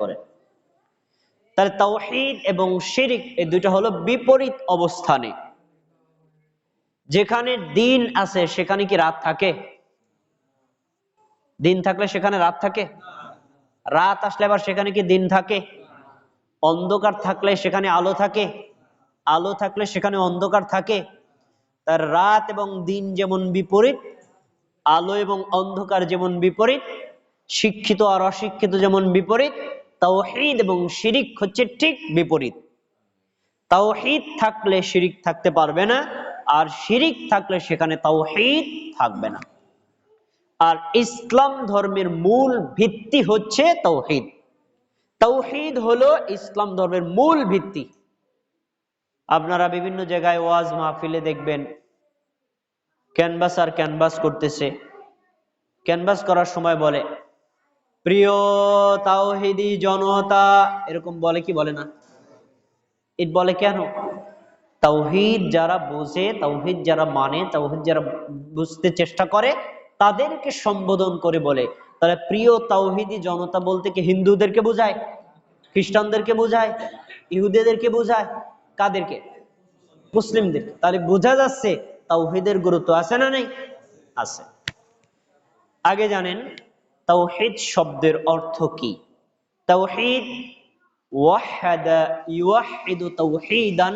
করে। তাহলে তাওহীদ এবং শিরক এই দুইটা হলো বিপরীত অবস্থানে। যেখানে দিন আছে সেখানে কি রাত থাকে? দিন থাকলে সেখানে রাত থাকে? রাত আসলে আবার সেখানে কি দিন থাকে? অন্ধকার থাকলে সেখানে আলো থাকে? আলো থাকলে সেখানে অন্ধকার থাকে? তার রাত এবং দিন যেমন বিপরীত, আলো এবং অন্ধকার যেমন বিপরীত, শিক্ষিত আর অশিক্ষিত যেমন বিপরীত, তাওহীদ এবং শিরক হচ্ছে ঠিক বিপরীত। তাওহীদ থাকলে শিরক থাকতে পারবে না, আর শিরক থাকলে সেখানে তাওহীদ থাকবে না। আর ইসলাম ধর্মের মূল ভিত্তি হচ্ছে তাওহীদ। তাওহীদ হলো ইসলাম ধর্মের মূল ভিত্তি। আপনারা বিভিন্ন জায়গায় ওয়াজ মাহফিলে দেখবেন ক্যানভাস আর ক্যানভাস করতেছে। ক্যানভাস করার সময় বলে, প্রিয় তাওহীদি জনতা, এরকম বলে কি বলে না? এটা বলে কেন? তাওহীদ যারা বোঝে, তাওহীদ যারা মানে, তাওহীদ যারা বুঝতে চেষ্টা করে, তাদেরকে সম্বোধন করে বলে। তাহলে প্রিয় তাওহীদি জনতা বলতে কি হিন্দুদেরকে বোঝায়, খ্রিস্টানদেরকে বোঝায়, ইহুদিদেরকে বোঝায়? কাদেরকে? মুসলিমদের। তাহলে বোঝা যাচ্ছে তাওহীদের গুরুত্ব আছে না নেই? আছে। আগে জানেন তাওহীদ শব্দের অর্থ কি? তাওহীদ ওয়াহাদা ইউওয়াহিদু তাওহীদান,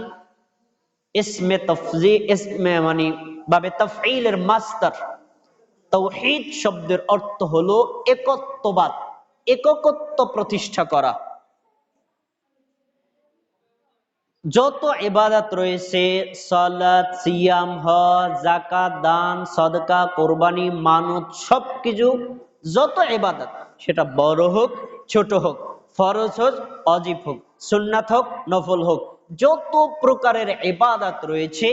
ইসমে তাফজি, ইসমে মানে বাবে তাফঈলের মাসদার। তাওহীদ শব্দের অর্থ হলো একত্ববাদ, একত্ব প্রতিষ্ঠা করা। যত ইবাদত রয়েছে, সালাত, সিয়াম, হজ, যাকাত, দান, সদকা, কোরবানি, মানত, সবকিছু, যত ইবাদত, সেটা বড় হোক ছোট হোক, ফরজ হোক ওয়াজিব হোক, সুন্নাত হোক নফল হোক, যত প্রকারের ইবাদত রয়েছে,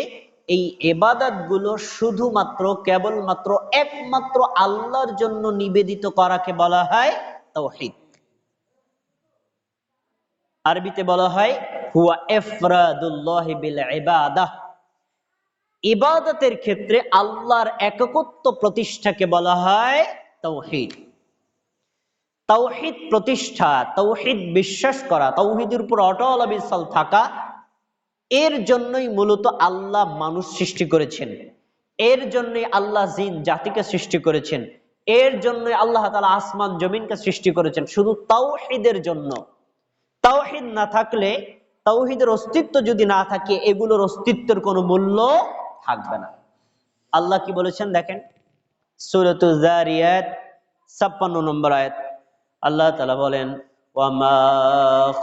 এই ইবাদত গুলো শুধুমাত্র কেবলমাত্র একমাত্র আল্লাহর জন্য নিবেদিত করাকে বলা হয় তাওহীদ। আরবিতে বলা হয় হুয়া ইফরাদুল্লাহি বিল ইবাদাহ। ইবাদতের ক্ষেত্রে আল্লাহর একত্ব প্রতিষ্ঠাকে বলা হয় তাওহীদ। তাওহীদ প্রতিষ্ঠা, তাওহীদ বিশ্বাস করা, তাওহীদের উপর অটল অবিচল থাকা, এর জন্যই মূলত আল্লাহ মানুষ সৃষ্টি করেছেন, এর জন্যই আল্লাহ জিন জাতিকে সৃষ্টি করেছেন, এর জন্যই আল্লাহ তাআলা আসমান জমিনকে সৃষ্টি করেছেন, শুধু তাওহীদের জন্য। তাওহীদ না থাকলে, তাওহীদের অস্তিত্ব যদি না থাকে, এগুলোর অস্তিত্বের কোনো মূল্য থাকবে না। আল্লাহ কি বলেছেন দেখেন, সূরাতুজ যারিয়াত ৫৬ নম্বর আয়াত। আল্লাহ তাআলা বলেন, ওয়ামা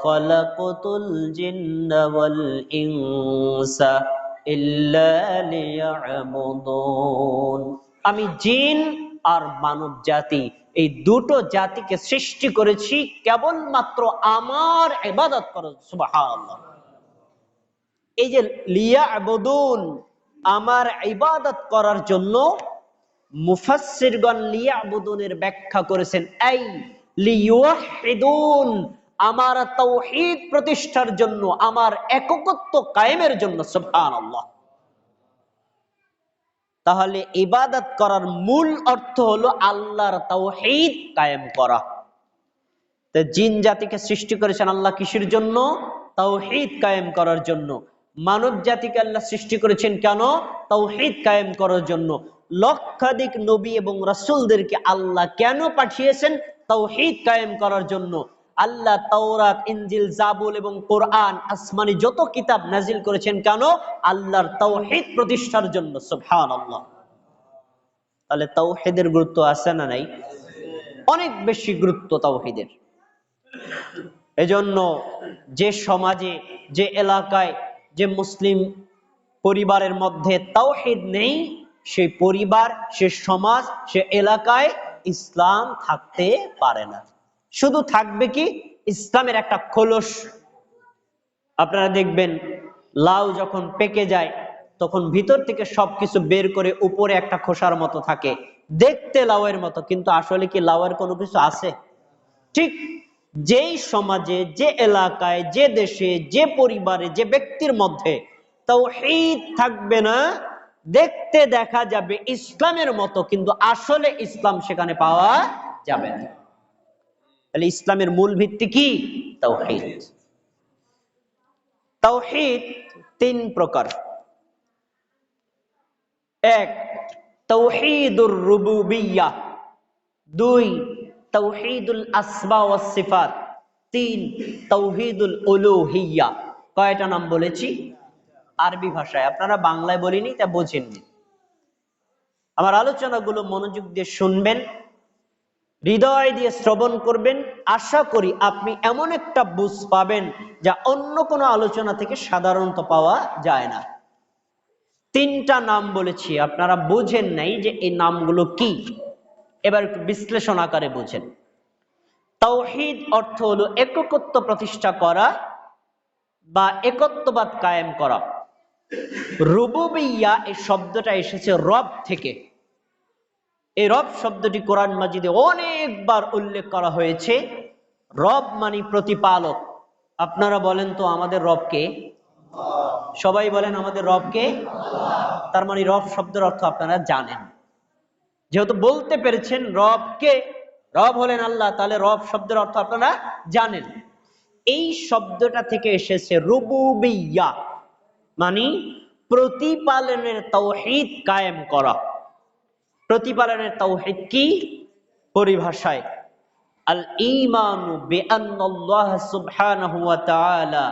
খালাকাতুল জিন্না ওয়াল ইনসা ইল্লা লিয়াবুদুন। আমি জিন আর মানব জাতি, এই দুটো জাতিকে সৃষ্টি করেছি কেবলমাত্র আমার ইবাদত করো। সুবহানাল্লাহ। এই যে লিয়াবুদুন, আমার ইবাদত করার জন্য, মুফাসসিরগণ লিয়াবুদুনের ব্যাখ্যা করেছেন এই লিওয়াহিদুন, আমার তাওহীদ প্রতিষ্ঠার জন্য, আমার একত্ব কায়েমের জন্য। সুবহানাল্লাহ। তাহলে ইবাদত করার মূল অর্থ হলো আল্লাহর তাওহীদ কায়েম করা। তো জিন জাতিকে সৃষ্টি করেছেন আল্লাহ কিসের জন্য? তাওহীদ কায়েম করার জন্য। মানব জাতিকে আল্লাহ সৃষ্টি করেছেন কেন? তাওহীদ কায়েম করার জন্য। লক্ষাধিক নবী এবং রাসূলদেরকে আল্লাহ কেন পাঠিয়েছেন? তাওহীদ কায়েম করার জন্য। আল্লাহ তাওরাত, ইনজিল, জাবুর এবং কোরআন, আসমানি যত কিতাব নাজিল করেছেন কেন? আল্লাহর তাওহীদ প্রতিষ্ঠার জন্য। সুবহানাল্লাহ। তাহলে তাওহীদের গুরুত্ব আছে না নাই? অনেক বেশি গুরুত্ব তাওহীদের। এজন্য যে সমাজে, যে এলাকায়, যে মুসলিম পরিবারের মধ্যে তাওহীদ নেই, সেই পরিবার, সে সমাজ, সে এলাকায় ইসলাম থাকতে পারে না। শুধু থাকবে কি ইসলামের একটা খোলস। আপনারা দেখবেন লাউ যখন পেকে যায়, তখন ভিতর থেকে সবকিছু বের করে উপরে একটা খোসার মতো থাকে, দেখতে লাউয়ের মতো, কিন্তু আসলে কি লাউয়ের কোনো কিছু আছে? ঠিক যেই সমাজে, যে এলাকায়, যে দেশে, যে পরিবারে, যে ব্যক্তির মধ্যে তাওহীদ থাকবে না, দেখতে দেখা যাবে ইসলামের মতো, কিন্তু আসলে ইসলাম সেখানে পাওয়া যাবে না। তাহলে ইসলামের মূল ভিত্তি কি? তাওহীদ। তাওহীদ তিন প্রকার। এক, তাওহীদুর রুবুবিয়্যাহ। দুই, তাওহীদুল আসমা ওয়াস সিফাত। তিন, তাওহীদুল উলুহিয়্যাহ। কয়টা নাম বলেছি? আরবি ভাষায়, আপনারা বাংলায় বলিনি, তা বোঝেননি। আমার আলোচনাগুলো মনোযোগ দিয়ে শুনবেন, হৃদয় দিয়ে শ্রবণ করবেন। আশা করি আপনি এমন একটা বুঝ পাবেন যা অন্য কোনো আলোচনা থেকে সাধারণত পাওয়া যায় না। তিনটা নাম বলেছি, আপনারা বুঝেন নাই যে এই নামগুলো কি। এবার একটু বিশ্লেষণ আকারে বুঝেন। তাওহীদ অর্থ হলো একত্ব প্রতিষ্ঠা করা বা একত্ববাদ কায়েম করা। রুবুবিয়্যাহ এই শব্দটা এসেছে রব থেকে। এই রব শব্দটি কোরআন মাজিদে অনেকবার উল্লেখ করা হয়েছে। রব মানে প্রতিপালক। আপনারা বলেন তো আমাদের রবকে? সবাই বলেন আমাদের রবকে। তার মানে রব শব্দের অর্থ আপনারা জানেন। যেহেতু বলতে পেরেছেন রবকে, রব হলেন আল্লাহ, তাহলে রব শব্দের অর্থ আপনারা জানেন। এই শব্দটা থেকে এসেছে রুবুবিয়্যাহ, মানে প্রতিপালনের তাওহীদ কায়েম করা। প্রতিপালনের তাওহীদ কি? পরিভাষায় আল ঈমানু বিআন্নাল্লাহ সুবহানাহু ওয়া তাআলা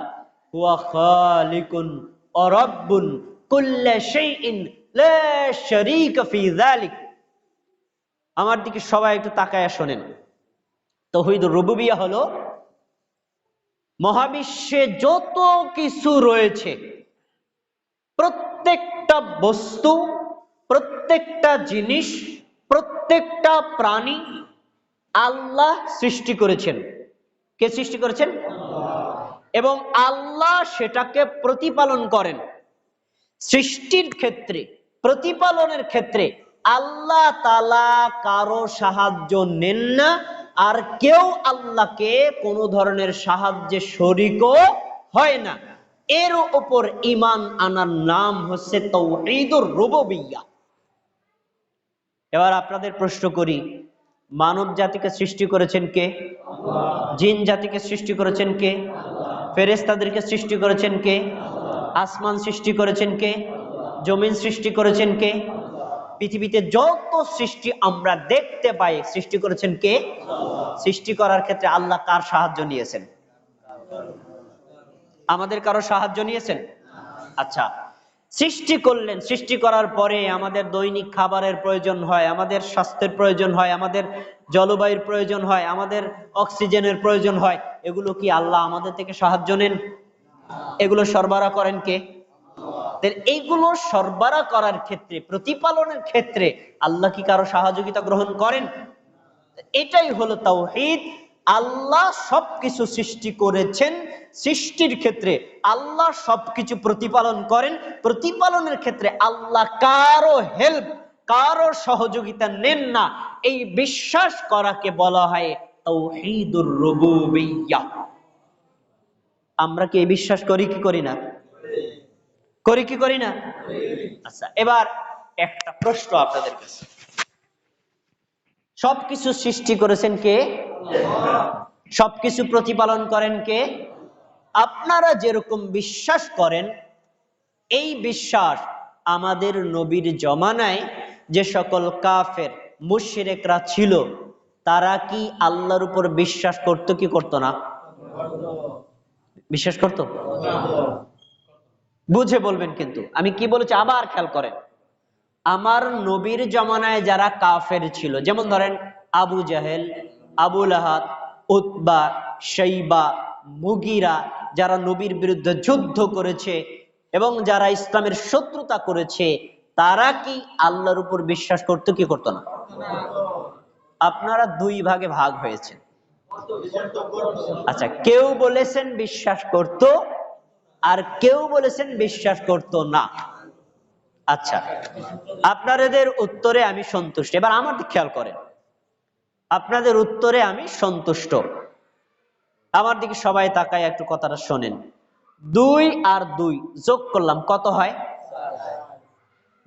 হুয়া খালিকুন ওয়া রাব্বুন কুল্লি শাইইন লা শারীকা ফি যালিক। আমার দিকে সবাই একটু তাকায়া শোনেন। তাওহীদুর রুবুবিয়্যাহ হলো মহাবিশ্বে যত কিছু রয়েছে, প্রত্যেকটা বস্তু, প্রত্যেকটা জিনিস, প্রত্যেকটা প্রাণী আল্লাহ সৃষ্টি করেছেন। কে সৃষ্টি করেছেন? এবং আল্লাহ সেটাকে প্রতিপালন করেন। সৃষ্টির ক্ষেত্রে, প্রতিপালনের ক্ষেত্রে আল্লাহ তাআলা কারো সাহায্য নেন না, আর কেউ আল্লাহকে কোনো ধরনের সাহায্যে শরীকও হয় না। এর উপর ঈমান আনার নাম হচ্ছে তাওহীদুর রুবুবিয়্যাহ। এবার আপনাদের প্রশ্ন করি, মানব জাতিকে সৃষ্টি করেছেন কে? জিন জাতিকে সৃষ্টি করেছেন কে? ফেরেশতাদেরকে সৃষ্টি করেছেন কে? আসমান সৃষ্টি করেছেন কে? জমিন সৃষ্টি করেছেন কে? পৃথিবীতে যত সৃষ্টি আমরা দেখতে পাই সৃষ্টি করেছেন কে? সৃষ্টি করার ক্ষেত্রে আল্লাহ কার সাহায্য নিয়েছেন? আমাদের কারো সাহায্য নিয়েছেন? আচ্ছা, সৃষ্টি করলেন, সৃষ্টি করার পরে আমাদের দৈনিক খাবারের প্রয়োজন হয়, আমাদের স্বাস্থ্যের প্রয়োজন হয়, আমাদের জলবায়ুর প্রয়োজন হয়, আমাদের অক্সিজেনের প্রয়োজন হয়। এগুলো কি আল্লাহ আমাদের থেকে সাহায্য নেন? এগুলো সরবরাহ করেন কে? এইগুলো সরবরাহ করার ক্ষেত্রে, প্রতিপালনের ক্ষেত্রে আল্লাহ কি কারো সহযোগিতা গ্রহণ করেন? এটাই হলো তাওহীদ। আল্লাহ সবকিছু সৃষ্টি করেছেন, সৃষ্টির ক্ষেত্রে আল্লাহ সবকিছু প্রতিপালন করেন, প্রতিপালনের ক্ষেত্রে আল্লাহ কারো হেল্প, কারো সহযোগিতা নেন না। এই বিশ্বাস করাকে বলা হয় তাওহীদুর রুবুবিয়্যাহ। আমরা কি এই বিশ্বাস করি কি করি না? করি কি করি না? আচ্ছা, এবার একটা প্রশ্ন আপনাদের কাছে। সবকিছু সৃষ্টি করেছেন কে? সবকিছু প্রতিপালন করেন কে? আপনারা যেরকম বিশ্বাস করেন, এই বিশ্বাস আমাদের নবীর জমানায় যে সকল কাফের মুশরিকরা ছিল, তারা কি আল্লাহর উপর বিশ্বাস করত কি করত না? বিশ্বাস করত। বুঝে বলবেন কিন্তু, আমি কি বলেছি আবার খেয়াল করেন। আমার নবীর জমানায় যারা কাফের ছিল, যেমন ধরেন আবু জাহেল, আবু লাহাব, উতবা, শাইবা, মুগিরা, যারা নবীর বিরুদ্ধে যুদ্ধ করেছে এবং যারা ইসলামের শত্রুতা করেছে, তারা কি আল্লাহর উপর বিশ্বাস করতো কি করতো না? আপনারা দুই ভাগে ভাগ হয়েছেন। আচ্ছা, কেউ বলেছেন বিশ্বাস করত, আর কেউ বলেছেন বিশ্বাস করত না। আচ্ছা, আপনাদের উত্তরে আমি সন্তুষ্ট। এবার আমার দিকে খেয়াল করেন, আপনাদের উত্তরে আমি সন্তুষ্ট। আমার দিকে সবাই তাকায় একটু কথাটা শোনেন। 2 আর 2 যোগ করলাম কত হয়?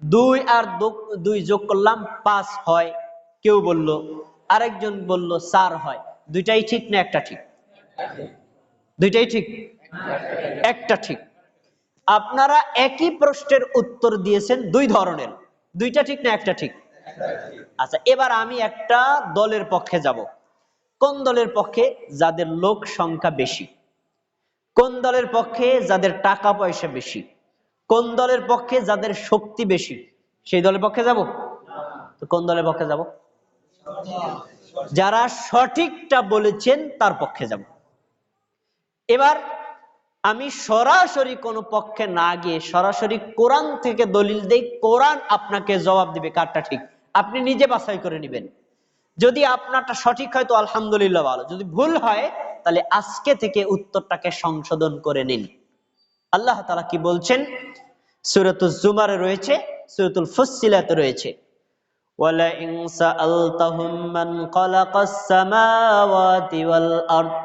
2 আর 2 যোগ করলাম 5 হয়, কেউ বলল। আরেকজন বলল 4 হয়। দুইটাই ঠিক না একটা ঠিক? দুইটাই ঠিক, একটা ঠিক। আপনারা একই প্রশ্নের উত্তর দিয়েছেন দুই ধরনের, দুইটা ঠিক না একটা ঠিক? আচ্ছা, এবার আমি একটা দলের পক্ষে যাব। কোন দলের পক্ষে? যাদের লোক সংখ্যা বেশি। কোন দলের পক্ষে? যাদের টাকা পয়সা বেশি। কোন দলের পক্ষে? যাদের শক্তি বেশি। সেই দলের পক্ষে যাব? তো কোন দলের পক্ষে যাব? যারা সঠিকটা বলেছেন তার পক্ষে যাব। এবার আমি সরাসরি কোনো পক্ষে না গিয়ে সরাসরি কোরআন থেকে দলিল দেই, কোরআন আপনাকে জবাব দিবে কারটা ঠিক। আপনি নিজে বাছাই করে নেবেন। যদি আপনারটা সঠিক হয় তো আলহামদুলিল্লাহ, ভালো। যদি ভুল হয় তাহলে আজকে থেকে উত্তরটাকে সংশোধন করে নিন। আল্লাহ তাআলা কি বলছেন? সূরাতুজ জুমারে রয়েছে, সূরাতুল ফুসসিলাতে রয়েছে, ওয়ালা ইন সাআলতাহুম মান খালাকাস সামাওয়াতি ওয়াল আরদ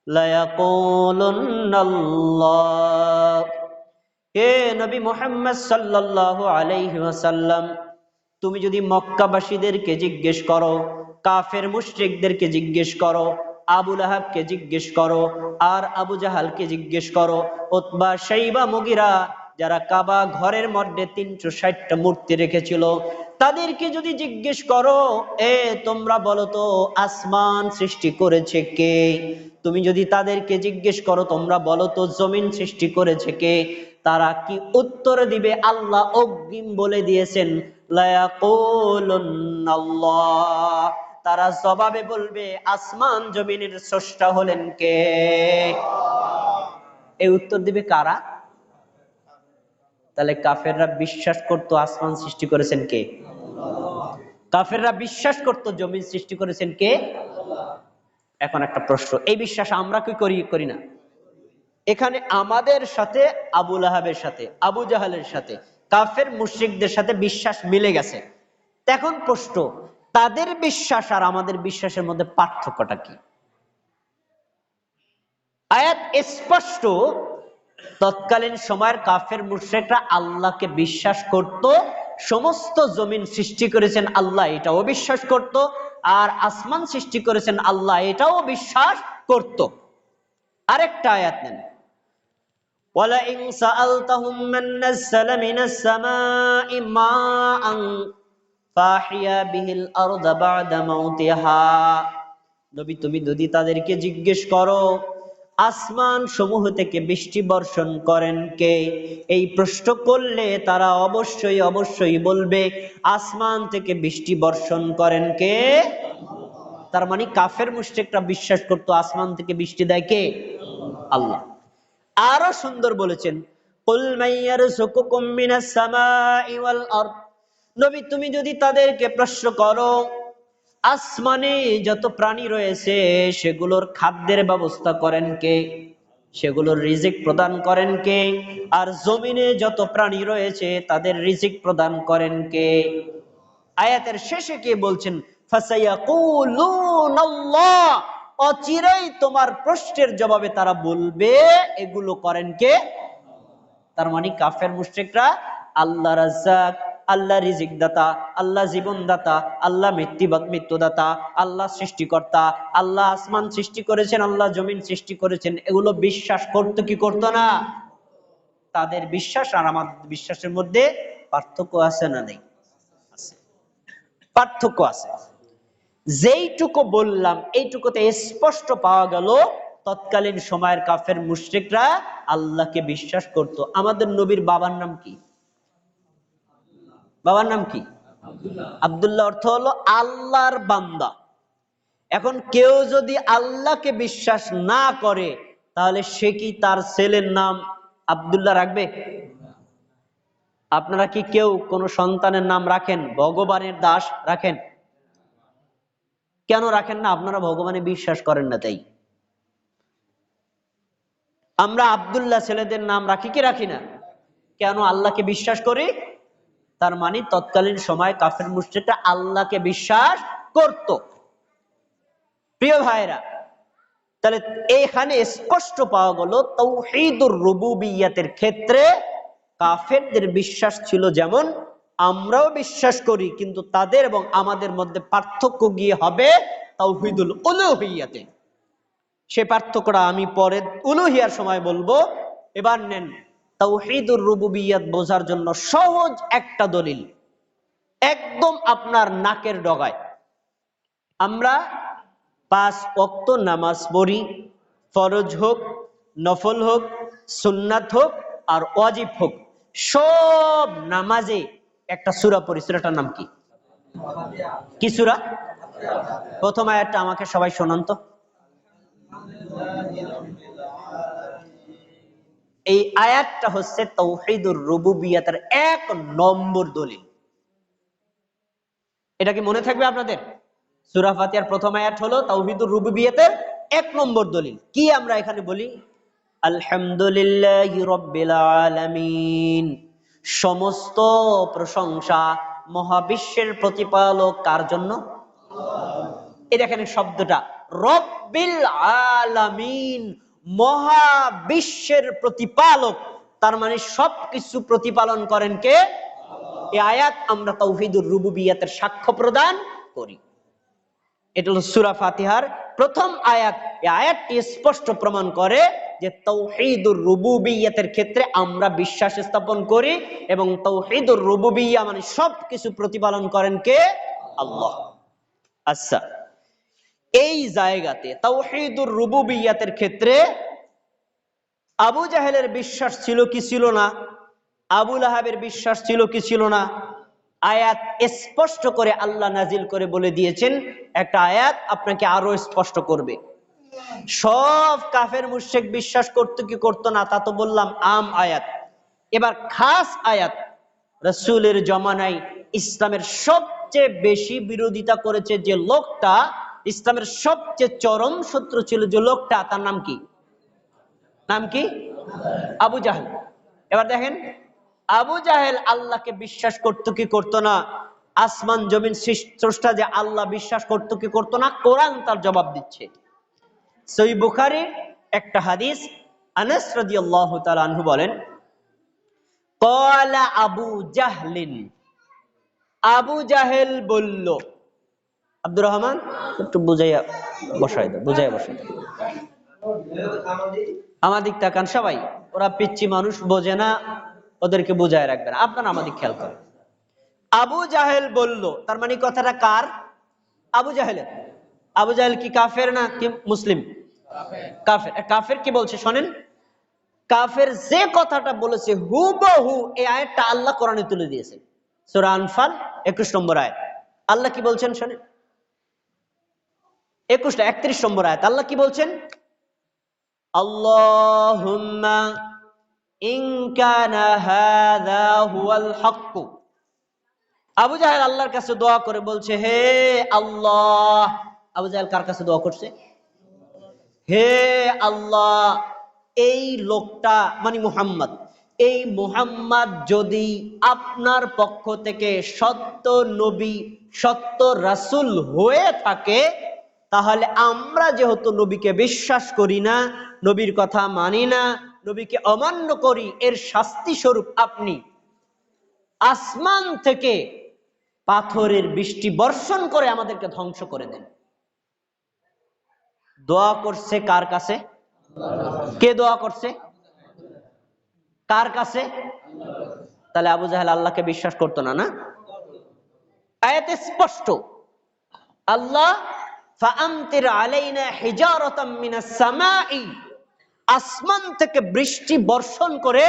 লায়াকুলুন্নাল্লাহ। হে নবী মুহাম্মদ সাল্লাল্লাহু আলাইহি ওয়াসাল্লাম, তুমি যদি মক্কাবাসীদেরকে জিজ্ঞেস করো, কাফের মুশরিকদেরকে জিজ্ঞেস করো, আবু লাহাবকে জিজ্ঞেস করো, আর আবু জাহালকে জিজ্ঞেস করো, উতবা শাইবা মুগিরা, যারা কাবা ঘরের মধ্যে 360টা মূর্তি রেখেছিল, তাদেরকে যদি জিজ্ঞেস করো, তোমরা বলো তো আসমান সৃষ্টি করেছে কে? তুমি যদি তাদেরকে জিজ্ঞেস করো, তোমরা বলো তো জমিন সৃষ্টি করেছে কে? তারা কি উত্তর দিবে? আল্লাহ অগ্রিম বলে দিয়েছেন, লায়াকুলুন্নাল্লাহ। তারা জবাবে বলবে আসমান জমিনের স্রষ্টা হলেন কে? এই উত্তর দিবে কারা? তাহলে কাফেররা বিশ্বাস করত আসমান সৃষ্টি করেছেন কে? কাফেররা বিশ্বাস করত জমিন সৃষ্টি করেছেন কে? এখন একটা প্রশ্ন, এই বিশ্বাস আমরা কি করি না? এখানে আমাদের সাথে আবু লাহাবের সাথে, আবু জাহালের সাথে, কাফের মুশরিকদের সাথে বিশ্বাস মিলে গেছে। এখন প্রশ্ন, তাদের বিশ্বাস আর আমাদের বিশ্বাসের মধ্যে পার্থক্যটা কি? আয়াত স্পষ্ট, তৎকালীন সময়ের কাফের মুশরিকরা আল্লাহকে বিশ্বাস করত, সমস্ত জমিন সৃষ্টি করেছেন আল্লাহ এটাও বিশ্বাস করত, আর আসমান সৃষ্টি করেছেন আল্লাহ এটাও বিশ্বাস করত। আরেকটা আয়াত নেন, ওয়ালা ইন সাআলতাহুম মান নাযালা মিনাস সামাই মাআন ফাহিয়া বিহিল আরদা বা'দা মাউতিহা। নবী, তুমি যদি তাদেরকে জিজ্ঞেস করো আসমান সমূহ থেকে বৃষ্টি বর্ষণ করেন কে, এই প্রশ্ন করলে তারা অবশ্যই অবশ্যই বলবে আসমান থেকে বৃষ্টি বর্ষণ করেন কে? তার মানে কাফের মুশরিকরা বিশ্বাস করতো আসমান থেকে বৃষ্টি দেয় কে? আল্লাহ। আরো সুন্দর বলেছেন, কুল মাইয়ারযুকুকুম মিনাস সামাই ওয়াল আরদ। নবী, তুমি যদি তাদেরকে প্রশ্ন করো আসমানে যত প্রাণী রয়েছে সেগুলোর খাদ্যের ব্যবস্থা করেন কে, সেগুলোর রিজিক প্রদান করেন কে, আর জমিনে যত প্রাণী রয়েছে তাদের রিজিক প্রদান করেন কে? আয়াতের শেষে কে বলছেন, ফাসায়াকুলুনাল্লাহ, অচিরেই তোমার প্রশ্নের জবাবে তারা বলবে এগুলো করেন কে? তার মানে কাফের মুশরিকরা আল্লাহ রাজ্জাক, আল্লাহ রিজিক দাতা, আল্লাহ জীবন দাতা, আল্লাহ মৃত্যুদাতা, আল্লাহ সৃষ্টিকর্তা, আল্লাহ আসমান সৃষ্টি করেছেন, আল্লাহ জমিন সৃষ্টি করেছেন, এগুলো বিশ্বাস করতো কি করতো না? তাদের বিশ্বাস আর আমাদের বিশ্বাসের মধ্যে পার্থক্য আছে না নেই? আছে, পার্থক্য আছে। যেইটুকু বললাম এইটুকুতে স্পষ্ট পাওয়া গেল তৎকালীন সময়ের কাফের মুশরিকরা আল্লাহকে বিশ্বাস করত। আমাদের নবীর বাবার নাম কি? বাবার নাম কি? আব্দুল্লাহ, অর্থ হলো আল্লাহর বান্দা। এখন কেউ যদি আল্লাহকে বিশ্বাস না করে তাহলে সে কি তার ছেলের নাম আব্দুল্লাহ রাখবে? আপনারা কি কেউ কোন সন্তানের নাম রাখেন ভগবানের দাস রাখেন? কেন রাখেন না? আপনারা ভগবানে বিশ্বাস করেন না তাই। আমরা আব্দুল্লাহ ছেলেদের নাম রাখি কি রাখি না? কেন? আল্লাহকে বিশ্বাস করি। তার মানে তৎকালীন সময় কাফের মুশরিকরা আল্লাহকে বিশ্বাস করত। প্রিয় ভাইরা, তাহলে এখানে স্পষ্ট পাওয়া গেল তাওহীদুর রুবুবিয়্যাতের ক্ষেত্রে কাফেরদের বিশ্বাস ছিল যেমন, আমরাও বিশ্বাস করি, কিন্তু তাদের এবং আমাদের মধ্যে পার্থক্য গিয়ে হবে তাওহীদুল উলুহিয়াতে। সে পার্থক্যটা আমি পরে উলুহিয়ার সময় বলবো। এবার নেন তাওহীদুর রুবুবিয়্যাত বোঝার জন্য সহজ একটা দলিল, একদম আপনার নাকের ডগায়। আমরা 5 ওয়াক্ত নামাজ পড়ি, ফরজ হোক, নফল হোক, সুন্নাত হোক আর ওয়াজিব হোক, সব নামাজে একটা সূরা পড়ি। সূরাটার নাম কি? কি সূরা? প্রথম আয়াতটা আমাকে সবাই শোনান তো। এই আয়াতটা হচ্ছে তাওহীদুর রুবুবিয়্যাতের 1 নম্বর দলিল। এটা কি মনে থাকবে আপনাদের? সূরা ফাতিহার প্রথম আয়াত হলো তাওহীদুর রুবুবিয়্যাতের 1 নম্বর দলিল। কি আমরা এখানে বলি? আলহামদুলিল্লাহি রাব্বিল আলামিন, সমস্ত প্রশংসা মহাবিশ্বের প্রতিপালক কার জন্য? এই দেখেন শব্দটা রব্বিল আলামিন, মহাবিশ্বের প্রতিপালক, তার মানে সবকিছু প্রতিপালন করেন কে? এই আয়াত আমরা তাওহীদুর রুবুবিয়্যাতের সাক্ষ্য প্রদান করি। এটা হলো সূরা ফাতিহার প্রথম আয়াত। এই আয়াতটি স্পষ্ট প্রমাণ করে যে তাওহীদুর রুবুবিয়্যাতের ক্ষেত্রে আমরা বিশ্বাস স্থাপন করি, এবং তাওহীদুর রুবুবিয়্যা মানে সবকিছু প্রতিপালন করেন কে? আল্লাহ। আচ্ছা, এই জায়গাতে তাওহীদুর রুবুবিয়্যাতের ক্ষেত্রে আবু জাহেলের বিশ্বাস ছিল কি ছিল না? আবু লাহাবের বিশ্বাস ছিল কি ছিল না? আয়াত স্পষ্ট করে আল্লাহ নাজিল করে বলে দিয়েছেন। একটা আয়াত আপনাকে আরো স্পষ্ট করবে। সব কাফের মুশরিক বিশ্বাস করতে কি করতো না তা তো বললাম, আম আয়াত। এবার খাস আয়াত, রাসূলের জামানায় ইসলামের সবচেয়ে বেশি বিরোধিতা করেছে যে লোকটা, ইসলামের সবচেয়ে চরম শত্রু ছিল যে লোকটা, তার নাম কি? নাম কি? আবু জাহেল। এবার দেখেন, আবু জাহেল আল্লাহকে বিশ্বাস করতো কি করতো না? আসমান জমিন স্রষ্টা যে আল্লাহ বিশ্বাস করতো কি করতো না? কোরআন তার জবাব দিচ্ছে। সহিহ বুখারী একটা হাদিস, আনাস রাদিয়াল্লাহু তাআলা আনহু বলেন, ক্বালা আবু জাহলিন, আবু জাহেল বলল। আব্দুর রহমান একটু বুঝাইয়া বসাই দাও, বুঝাইয়া বসাই দাও। আমাদিক তাকান সবাই, ওরা পিচ্চি মানুষ, বোঝে না, ওদেরকে বুঝায় রাখবেন। আপনারা আমাদিক খেয়াল করেন। আবু জাহেল বলল, তার মানে কথাটা কার? আবু জাহেলের। আবু জাহেল কি কাফের না কি মুসলিম? কাফের। কাফের কি বলছে শোনেন, কাফের যে কথাটা বলেছে হুবহু এই আয়াতটা আল্লাহ কোরআনে তুলে দিয়েছে। সূরা আনফাল 21 নম্বর আয়াত। আল্লাহ কি বলছেন শোনেন, 31 নম্বর আয়াত। আল্লাহ কি বলছেন? আল্লাহুম্মা ইন কানা হাযা হুয়াল হক। আবু জাহেল আল্লাহর কাছে দোয়া করে বলছে, হে আল্লাহ। আবু জাহেল কার কাছে দোয়া করছে? হে আল্লাহ, এই লোকটা মানে মুহাম্মদ, এই মুহাম্মদ যদি আপনার পক্ষ থেকে সত্য নবী, সত্য রাসূল হয়ে থাকে, তাহলে আমরা যেহেতু নবীকে বিশ্বাস করি না, নবীর কথা মানি না, নবীকে অমান্য করি, এর শাস্তি স্বরূপ আপনি আসমান থেকে পাথরের বৃষ্টি বর্ষণ করে আমাদেরকে ধ্বংস করে দেন। দোয়া করছে কার কাছে? কে দোয়া করছে? কার কাছে? তাহলে আবু জাহেল আল্লাহকে বিশ্বাস করতো না, না? আয়াতে স্পষ্ট, আল্লাহ ফাআমতির আলাইনা হিজারাতাম মিনাস সামাই, আসমান থেকে বৃষ্টি বর্ষণ করে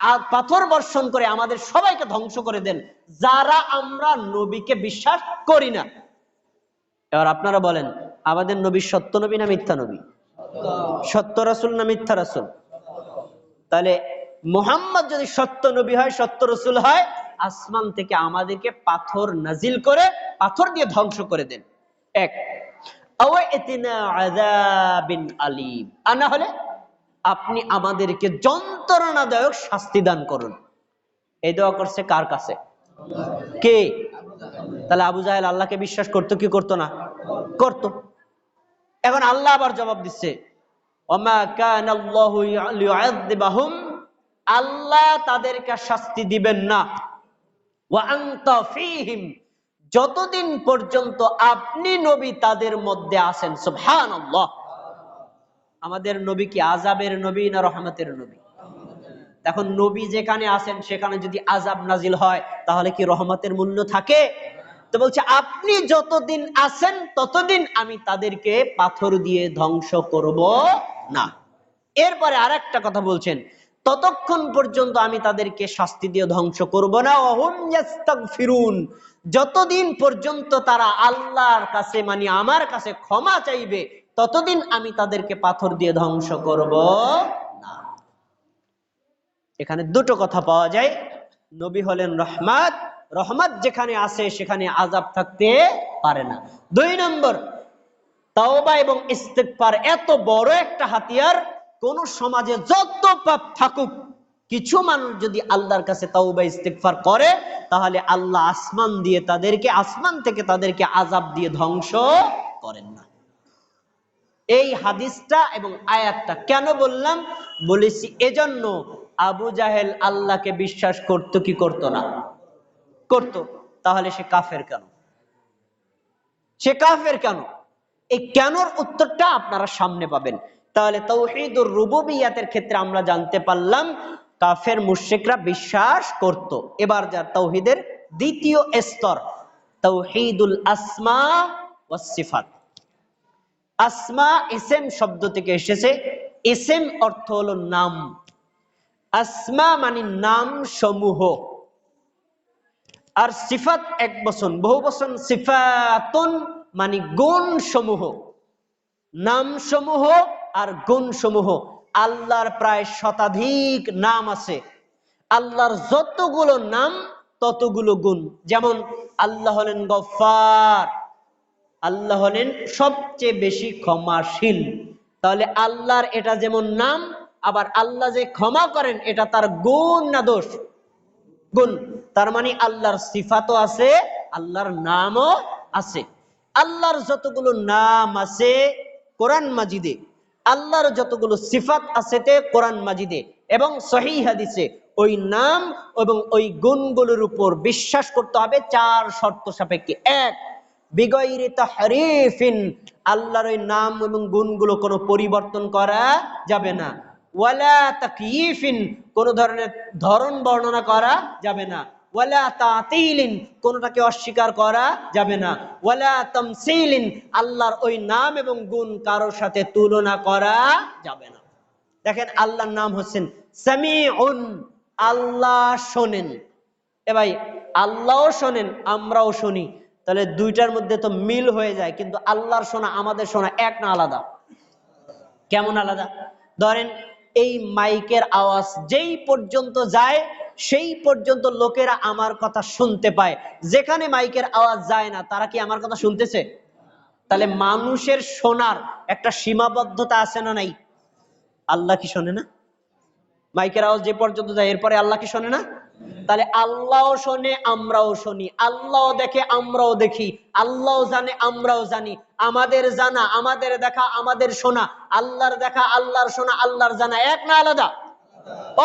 আর পাথর বর্ষণ করে আমাদের সবাইকে ধ্বংস করে দেন, যারা আমরা নবীকে বিশ্বাস করি না। এবার আপনারা বলেন, আমাদের নবী সত্য নবী না মিথ্যা নবী? সত্য রাসূল না মিথ্যা রাসূল? তাহলে মুহাম্মদ যদি সত্য নবী হয়, সত্য রাসূল হয়, আসমান থেকে আমাদেরকে পাথর নাজিল করে পাথর দিয়ে ধ্বংস করে দেন। এক, আওয়াইতিনা আযাবিন আলীম, আর না হলে আপনি আমাদেরকে যন্ত্রণাদায়ক শাস্তি দান করুন। এই দোয়া করছে কার কাছে? কে? তাহলে আবু জাহেল আল্লাহকে বিশ্বাস করতো কি করতো না? করতো। এখন আল্লাহ আবার জবাব দিচ্ছে, ওমা কানাল্লাহু লিউআযযিবাহুম, আল্লাহ তাদেরকে শাস্তি দিবেন না। ওয়া আনতা ফীহিম, যতদিন পর্যন্ত আপনি নবী তাদের মধ্যে আছেন। সুবহানাল্লাহ। আমাদের নবী কি আযাবের নবী না রহমতের নবী? এখন নবী যেখানে আছেন সেখানে যদি আযাব নাজিল হয় তাহলে কি রহমতের মূল্য থাকে? তো বলছে আপনি যতদিন আছেন ততদিন আমি তাদেরকে পাথর দিয়ে ধ্বংস করব না। এরপরে আরেকটা কথা বলছেন, ততক্ষণ পর্যন্ত আমি তাদেরকে শাস্তি দিয়ে ধ্বংস করব না। ওয়াহুম ইস্তাগফিরুন, যতদিন পর্যন্ত তারা আল্লাহর কাছে মানে আমার কাছে ক্ষমা চাইবে ততদিন আমি তাদেরকে পাথর দিয়ে ধ্বংস করব না। এখানে দুটো কথা পাওয়া যায়, নবী হলেন রহমত, রহমত যেখানে আছে সেখানে আযাব থাকতে পারে না। 2 নম্বর, তাওবা এবং ইস্তিগফার এত বড় একটা হাতিয়ার, কোন সমাজে যত পাপ থাকুক কিছু মানুষ যদি আল্লাহর কাছে তাওবা ইস্তিগফার করে তাহলে আল্লাহ আসমান থেকে তাদেরকে আযাব দিয়ে ধ্বংস করেন না। এই হাদিসটা এবং আয়াতটা কেন বললাম? বলেছি এজন্য আবু জাহেল আল্লাহকে বিশ্বাস করত কি করত না? করত। তাহলে সে কাফের কেন? সে কাফের কেন? এই কেনর উত্তরটা আপনারা সামনে পাবেন। তাহলে তাওহীদুর রুবুবিয়্যাতের ক্ষেত্রে আমরা জানতে পারলাম কাফের মুশরিকরা বিশ্বাস করত। এবার যা তাওহীদের দ্বিতীয় স্তর, তাওহীদুল আসমা ওয়াস সিফাত। আসমা ইসম শব্দ থেকে এসেছে, ইসম অর্থ হলো নাম, আসমা মানে নাম সমূহ, আর সিফাত এক বচন, বহু বচন সিফাতুন মানে গুণ সমূহ। নাম সমূহ আর গুণ সমূহ। আল্লাহর প্রায় শতাধিক নাম আছে, আল্লাহর যতগুলো নাম ততগুলো গুণ। যেমন আল্লাহ হলেন গফফার, আল্লাহ হলেন সবচেয়ে বেশি ক্ষমাশীল। তাহলে আল্লাহর এটা যেমন নাম, আবার আল্লাহ যে ক্ষমা করেন এটা তার গুণ না দোষ? গুণ। তার মানে আল্লাহর সিফাতও আছে, আল্লাহর নামও আছে। আল্লাহর যতগুলো নাম আছে কোরআন মাজিদে, আল্লাহর যতগুলো সিফাত আছে কোরআন মাজিদে এবং সহিহ হাদিসে, ওই নাম এবং ওই গুণগুলোর উপর বিশ্বাস করতে হবে 4 শর্ত সাপেক্ষে। 1, বিগাইরি তাহরিফিন, আল্লাহর ওই নাম এবং গুণগুলো কোনো পরিবর্তন করা যাবে না। ওয়ালা তাকয়িফিন, কোন ধরনের ধরন বর্ণনা করা যাবে না। ওয়ালা তাতিলিন, কোনটাকে অস্বীকার করা যাবে না। ওয়ালা তামসিলিন, আল্লাহর ওই নাম এবং গুণ কারোর সাথে তুলনা করা যাবে না। দেখেন আল্লাহর নাম হচ্ছেন সামিউন, আল্লাহ শোনেন। এ ভাই, আল্লাহও শোনেন আমরাও শুনি, তাহলে দুইটার মধ্যে তো মিল হয়ে যায়, কিন্তু আল্লাহর শোনা আমাদের শোনা এক না আলাদা? কেমন আলাদা? ধরেন এই মাইকের আওয়াজ যেই পর্যন্ত যায় সেই পর্যন্ত লোকেরা আমার কথা শুনতে পায়, যেখানে মাইকের আওয়াজ যায় না তারা কি আমার কথা শুনতেছে? তাহলে মানুষের শোনার একটা সীমাবদ্ধতা আছে না নাই? আল্লাহ কি শোনে না? মাইকের আওয়াজ যে পর্যন্ত যায় এরপরে আল্লাহ কি শোনে না? তাহলে আল্লাহও শোনে আমরাও শুনি, আল্লাহ দেখে আমরাও দেখি, আল্লাহ জানে আমরাও জানি। আমাদের জানা, আমাদের দেখা, আমাদের শোনা, আল্লাহর দেখা, আল্লাহর শোনা, আল্লাহর জানা এক না আলাদা?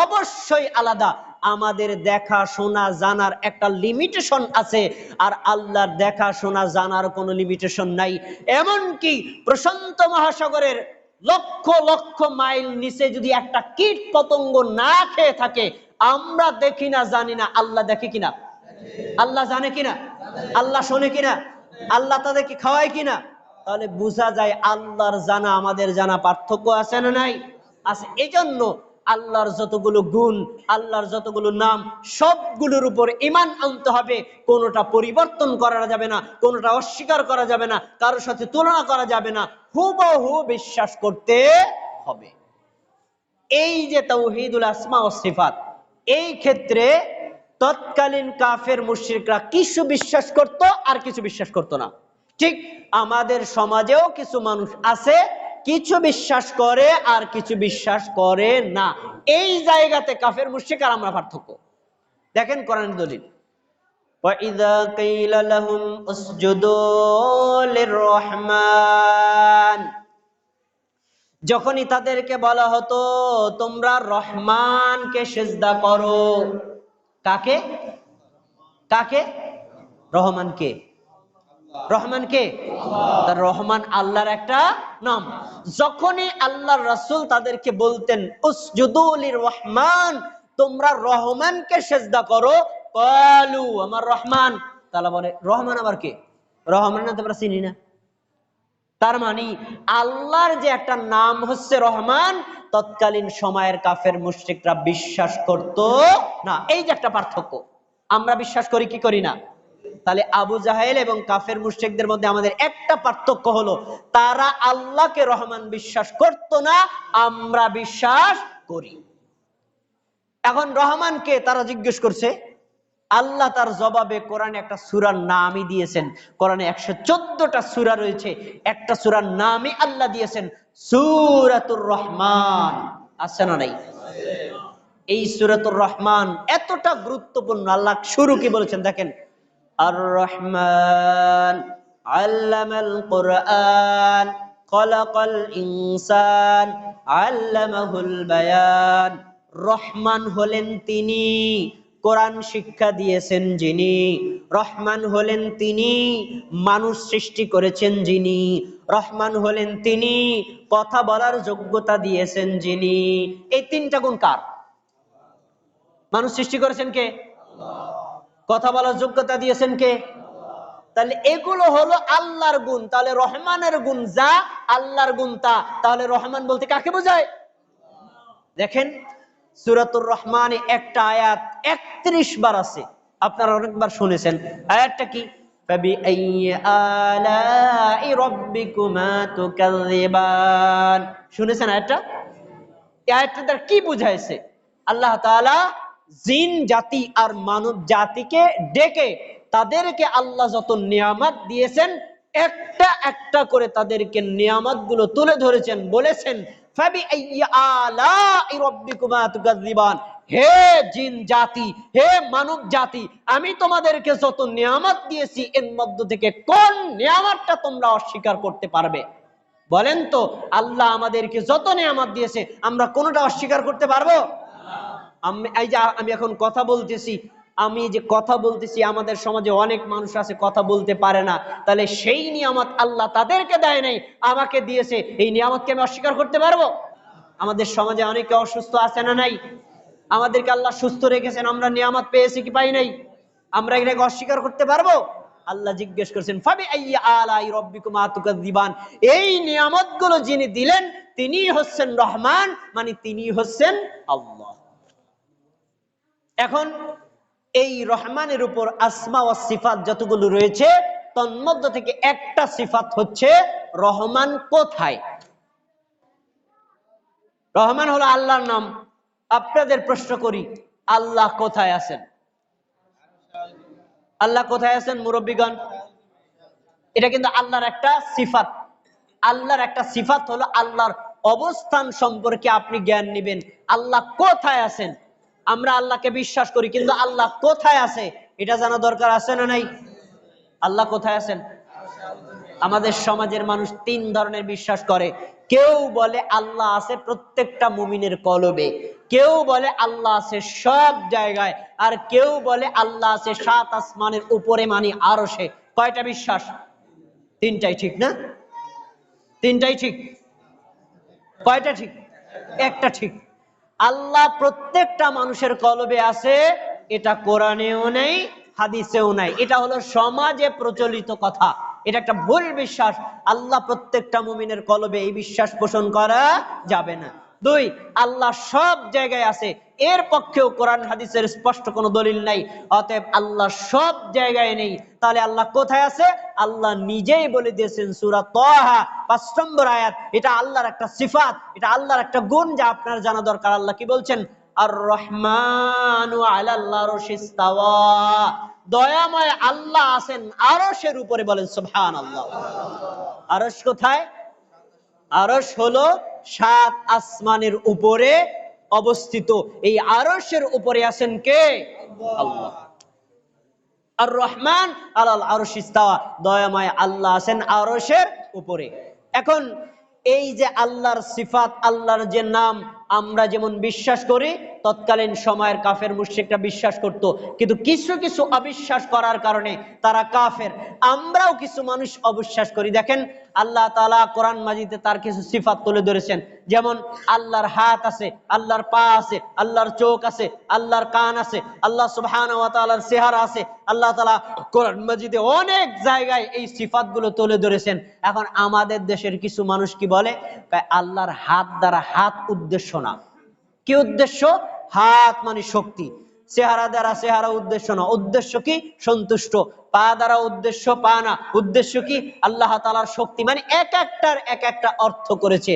অবশ্যই আলাদা। আমাদের দেখা শোনা জানার একটা লিমিটেশন আছে, আর আল্লাহর দেখা শোনা জানার কোনো লিমিটেশন নাই। এমনকি প্রশান্ত মহাসাগরের লক্ষ লক্ষ মাইল নিচে যদি একটা কীট পতঙ্গ না খেয়ে থাকে, আমরা দেখি না জানি না, আল্লাহ দেখে কিনা? আল্লাহ জানে কিনা? আল্লাহ শোনে কিনা? আল্লাহ তাদেরকে খাওয়ায় কিনা? তাহলে বোঝা যায় আল্লাহর জানা আমাদের জানা পার্থক্য আছে না নাই? আছে। এজন্য আল্লাহর যতগুলো গুণ, আল্লাহর যতগুলো নাম, সবগুলোর উপর ঈমান আনতে হবে। কোনোটা পরিবর্তন করা যাবে না, কোনোটা অস্বীকার করা যাবে না, কারোর সাথে তুলনা করা যাবে না, হুবহু বিশ্বাস করতে হবে। এই যে তাওহীদুল আসমা ওয়াস সিফাত, এই ক্ষেত্রে তৎকালীন কাফের মুশরিকরা কিছু বিশ্বাস করত আর কিছু বিশ্বাস করত না। ঠিক আমাদের সমাজেও কিছু মানুষ আছে কিছু বিশ্বাস করে আর কিছু বিশ্বাস করে না। এই জায়গাতে কাফের মুশরিক আর আমরা পার্থক্য দেখেন। কোরআন দলিল, ওয়াইযা কিলা লাহুম উসজুদু লিররহমান, যখনই তাদেরকে বলা হতো তোমরা রহমানকে সিজদা করো। কাকে? কাকে? রহমানকে। রহমানকে? তার রহমান আল্লাহর একটা নাম। যখনই আল্লাহর রাসূল তাদেরকে বলতেন উসজুদু লির রহমান, তোমরা রহমানকে সেজদা করো, ক্বালু আমার রহমান, তারা বলে রহমান আবার কে? রহমান না তোমরা চিনি না। তার মানে আল্লাহর যে একটা নাম হচ্ছে রহমান, তৎকালীন সময়ের কাফের মুশরিকরা বিশ্বাস করত না। এই যে একটা পার্থক্য, আমরা বিশ্বাস করি কি করি না? তাহলে আবু জাহেল এবং কাফের মুশরিকদের মধ্যে আমাদের একটা পার্থক্য হলো, তারা আল্লাহকে রহমান বিশ্বাস করত না, আমরা বিশ্বাস করি। এখন রহমানকে তারা জিজ্ঞেস করছে, আল্লাহ তার জবাবে কোরআনে একটা সূরার নামই দিয়েছেন। কোরআনে 114টা সূরা রয়েছে, একটা সূরার নামই আল্লাহ দিয়েছেন সূরাতুর রহমান। আছে না নাই? এই সূরাতুর রহমান এতটা গুরুত্বপূর্ণ, আল্লাহ শুরু কি বলেছেন দেখেন, আর রহমান আল্লামাল কুরআন খলাকাল ইনসান আল্লামাহুল বায়ান। রহমান হলেন তিনি, কোরআন শিক্ষা দিয়েছেন যিনি। রহমান হলেন তিনি, মানুষ সৃষ্টি করেছেন যিনি। রহমান হলেন তিনি, কথা বলার যোগ্যতা দিয়েছেন যিনি। এই তিনটা গুণ কার? মানুষ সৃষ্টি করেছেন কে? কথা বলার যোগ্যতা দিয়েছেন কে? তাহলে এগুলো হলো আল্লাহর গুণ। তাহলে রহমানের গুণ যা, আল্লাহর গুণ তা। তাহলে রহমান বলতে কাকে বোঝায়? দেখেন সূরাতুর রহমানে একটা আয়াত 31 বার আছে, আপনারা অনেকবার শুনেছেন। আয়াতটা কি? ফাবিআইয়ি আলাই রাব্বিকুমা তুকাযযিবান। শুনেছেন আয়াতটা? এই আয়াতটা দ্বারা কি বুঝাইছে? আল্লাহ তাআলা জিন জাতি আর মানব জাতিকে ডেকে তাদেরকে আল্লাহ যত নিয়ামত দিয়েছেন, একটা একটা করে তাদেরকে নিয়ামত গুলো তুলে ধরেছেন, বলেছেন ফাবিআইয়ি আলাই রাব্বিকুমা তুকাযযিবান। হে জিন জাতি, হে মানব জাতি, আমি তোমাদেরকে যত নিয়ামত দিয়েছি এর মধ্য থেকে কোন নিয়ামতটা তোমরা অস্বীকার করতে পারবে? বলেন তো, আল্লাহ আমাদেরকে যত নিয়ামত দিয়েছে আমরা কোনটা অস্বীকার করতে পারবো? আমি এখন কথা বলতেছি, আমি যে কথা বলতেছি, আমাদের সমাজে অনেক মানুষ আছে কথা বলতে পারে না। তাহলে সেই নিয়ামত আল্লাহ তাদেরকে দেয় নাই, আমাকে দিয়েছে, এই নিয়ামতকে আমি অস্বীকার করতে পারবো? আমাদের সমাজে অনেকে অসুস্থ আছে না নাই? আমাদেরকে আল্লাহ সুস্থ রেখেছেন, আমরা নিয়ামত পেয়েছি কি পাই নাই? আমরা এটাকে অস্বীকার করতে পারবো? আল্লাহ জিজ্ঞেস করছেন ফাবিআইয়ি আলাই রাব্বিকুমা তুকাযযিবান। এই নিয়ামতগুলো যিনি দিলেন তিনি হচ্ছেন রহমান, মানে তিনি হচ্ছেন আল্লাহ। এখন এই রহমানের উপর আসমা ওয়াস সিফাত যতগুলো রয়েছে, তন্মধ্য থেকে একটা সিফাত হচ্ছে রহমান কোথায়। রহমান হলো আল্লাহর নাম। আপনাদের প্রশ্ন করি, আল্লাহ কোথায় আছেন? আল্লাহ কোথায় আছেন মুরব্বিগণ? এটা কিন্তু আল্লাহর একটা সিফাত। আল্লাহর একটা সিফাত হলো আল্লাহর অবস্থান সম্পর্কে আপনি জ্ঞান নেবেন। আল্লাহ কোথায় আছেন? আমরা আল্লাহকে বিশ্বাস করি, কিন্তু আল্লাহ কোথায় আছে এটা জানা দরকার আছে না নাই? আল্লাহ কোথায় আছেন? আমাদের সমাজের মানুষ তিন ধরনের বিশ্বাস করে। কেউ বলে আল্লাহ আছে প্রত্যেকটা মুমিনের কলবে, কেউ বলে আল্লাহ আছে সব জায়গায়, আর কেউ বলে আল্লাহ আছে 7 আসমানের উপরে, মানে আরশে। কয়টা বিশ্বাস? তিনটাই ঠিক না? তিনটাই ঠিক। কয়টা ঠিক? একটা ঠিক। আল্লাহ প্রত্যেকটা মানুষের কলবে আছে, এটা কোরআনেও নেই, হাদিসেও নাই। এটা হলো সমাজে প্রচলিত কথা, এটা একটা ভুল বিশ্বাস। আল্লাহ প্রত্যেকটা মুমিনের কলবে, এই বিশ্বাস পোষণ করা যাবে না। 2, আল্লাহ সব জায়গায় আছে, এর পক্ষেও কোরআন হাদিসের স্পষ্ট কোনো দলিল নাই। অতএব আল্লাহ সব জায়গায় নেই। তাহলে আল্লাহ কোথায় আছে? আল্লাহ নিজেই বলে দিয়েছেন সূরা তাহা 5 নম্বর আয়াত। এটা আল্লাহর একটা সিফাত, এটা আল্লাহর একটা গুণ যা আপনার জানা দরকার। আল্লাহ কি বলছেন? আর রহমানু আলাল আরশিস ইস্তাওয়া। দয়াময় আল্লাহ আছেন আরশের উপরে। বলেন সুবহানাল্লাহ। আরশ কোথায়? আরশ হলো 7 আসমানের উপরে অবস্থিত। এই আরশের উপরে আছেন কে? আল্লাহ। আর রহমান আলাল আরশিস ইস্তাওয়া, দয়াময় আল্লাহ আছেন আরশের উপরে। এখন এই যে আল্লাহর সিফাত, আল্লাহর যে নাম, আমরা যেমন বিশ্বাস করি তৎকালীন সময়ের কাফের মুশরিকরা বিশ্বাস করত, কিন্তু কিছু কিছু অবিশ্বাস করার কারণে তারা কাফের। আমরাও কিছু মানুষ অবিশ্বাস করি। দেখেন আল্লাহ তাআলা কোরআন মাজিদে তার কিছু সিফাত তুলে ধরেছেন, যেমন আল্লাহর হাত আছে, আল্লাহর পা আছে, আল্লাহর চোখ আছে, আল্লাহর কান আছে, আল্লাহ সুবহানাহু ওয়া তাআলার চেহারা আছে। আল্লাহ তাআলা কোরআন মাজিদে অনেক জায়গায় এই সিফাতগুলো তুলে ধরেছেন। এখন আমাদের দেশের কিছু মানুষ কি বলে, আল্লাহর হাত দ্বারা, হাত উদ্দেশ্য না। কি উদ্দেশ্য? হাত মানে শক্তি, চেহারা দ্বারা চেহারা উদ্দেশ্য না। উদ্দেশ্য কি? সন্তুষ্ট। পা দ্বারা উদ্দেশ্য পা না, উদ্দেশ্য কি? আল্লাহ তাআলার শক্তি। মানে এক একটার এক একটা অর্থ করেছে।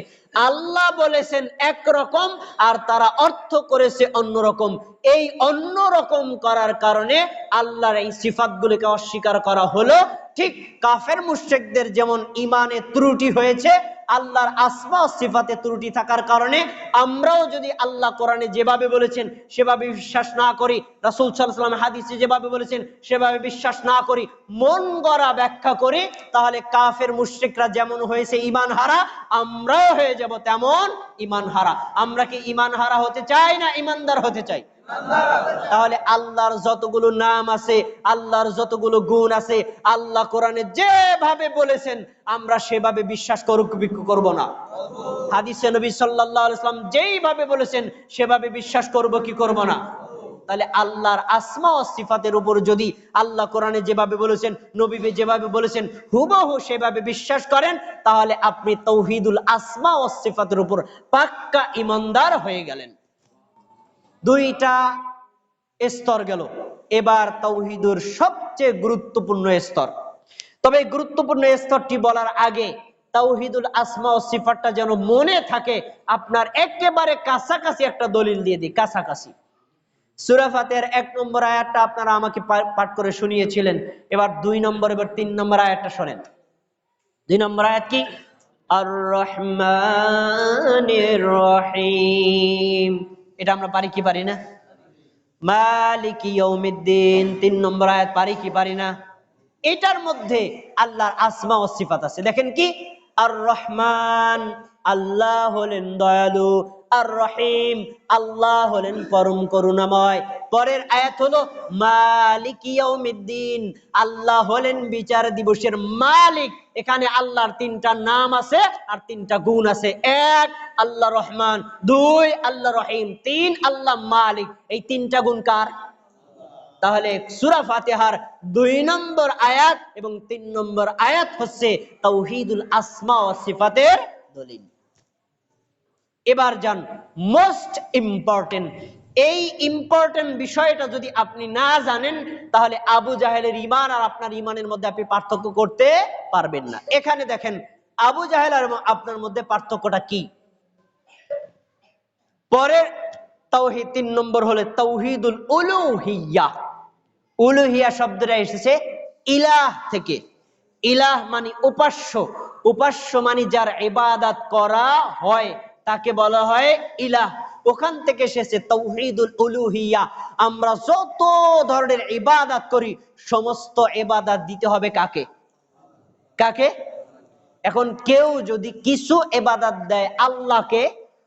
আল্লাহ বলেছেন একরকম আর তারা অর্থ করেছে অন্যরকম। এই অন্যরকম করার কারণে আল্লাহর এই সিফাতগুলোকে অস্বীকার করা হলো। ঠিক কাফের মুশরিকদের যেমন ইমানে ত্রুটি হয়েছে, আল্লাহর আসমা ও সিফাতে ত্রুটি থাকার কারণে আমরাও যদি আল্লাহ কোরআনে যেভাবে বলেছেন সেভাবে বিশ্বাস না করি, রাসূল সাল্লাল্লাহু আলাইহি ওয়াসাল্লাম হাদিসে যেভাবে বলেছেন সেভাবে বিশ্বাস না করি, মন গড়া ব্যাখ্যা করি, তাহলে কাফের মুশরিকরা যেমন হয়েছে ঈমান হারা, আমরাও হয়ে যাব তেমন ঈমান হারা। আমরা কি ঈমান হারা হতে চাই না ঈমানদার হতে চাই? তাহলে আল্লাহর যতগুলো নাম আছে, আল্লাহর যতগুলো গুণ আছে, আল্লাহ কোরআনে যেভাবে বলেছেন আমরা সেভাবে বিশ্বাস করব না। হাদিসে নবী সাল্লাল্লাহু আলাইহি ওয়াসাল্লাম যেইভাবে বলেছেন সেভাবে বিশ্বাস করব কি করব না? তাহলে আল্লাহর আসমা ও সিফাতের উপর যদি আল্লাহ কোরআনে যেভাবে বলেছেন, নবী যেভাবে বলেছেন হুবহু সেভাবে বিশ্বাস করেন, তাহলে আপনি তাওহীদুল আসমা ও সিফাতের উপর পাক্কা ঈমানদার হয়ে গেলেন। দুইটা স্তর গেল। এবার তাওহীদের সবচেয়ে গুরুত্বপূর্ণ স্তর। তবে গুরুত্বপূর্ণ স্তরটি বলার আগে তাওহীদুল আসমা ও সিফাতটা যেন মনে থাকে, আপনার একেবারে কাছাকাছি একটা দলিল দিয়ে দিই। কাছাকাছি সূরা ফাতিহার 1 নম্বর আয়াতটা আপনারা আমাকে পাঠ করে শুনিয়েছিলেন। এবার 2 নম্বর, এবার 3 নম্বর আয়াতটা শোনেন। 2 নম্বর আয়াত কি? আর রহমানির রহিম। এটা আমরা পারি কি পারি না? মালিকি ইয়াউমিদ্দিন 3 নম্বর আয়াত পারি কি পারি না? এটার মধ্যে আল্লাহর আসমা ও সিফাত আছে। দেখেন কি? আর রহমান, আল্লাহ হলেন দয়ালু। আর রহিম, আল্লাহ হলেন পরম করুণাময়। পরের আয়াত হলো মালিকি ইয়াউমিদ্দিন, আল্লাহ হলেন বিচার দিবসের মালিক। এখানে আল্লাহর 3টা নাম আছে আর 3টা গুণ আছে। 1 আল্লাহ রহমান, 2 আল্লাহ রহিম, 3 আল্লাহ মালিক। এই 3টা গুণ কার? তাহলে সূরা ফাতিহার 2 নম্বর আয়াত এবং 3 নম্বর আয়াত হচ্ছে তাওহীদুল আসমা ওয়া সিফাতের দলিল। এবার যান মোস্ট ইম্পর্টেন্ট। এই ইম্পর্টেন্ট বিষয়টা যদি আপনি না জানেন, তাহলে আবু জাহেলের ঈমান আর আপনার ঈমানের মধ্যে আপনি পার্থক্য করতে পারবেন না। এখানে দেখেন আবু জাহেল আর আপনার মধ্যে পার্থক্যটা কি। পরের তাওহীদ 3 নম্বর হলো তাওহীদুল উলুহিয়্যা। উলুহিয়া শব্দটা এসেছে ইলাহ থেকে। ইলাহ মানে উপাস্য, উপাস্য মানে যার ইবাদত করা হয় তাকে বলা হয় ইলাহ। ওখান থেকে এসেছে তাওহীদুল উলুহিয়্যা। আমরা যত ধরনের ইবাদত করি সমস্ত ইবাদত দিতে হবে কাকে? কাকে? এখন কেউ যদি কিছু ইবাদত দেয় আল্লাহকে,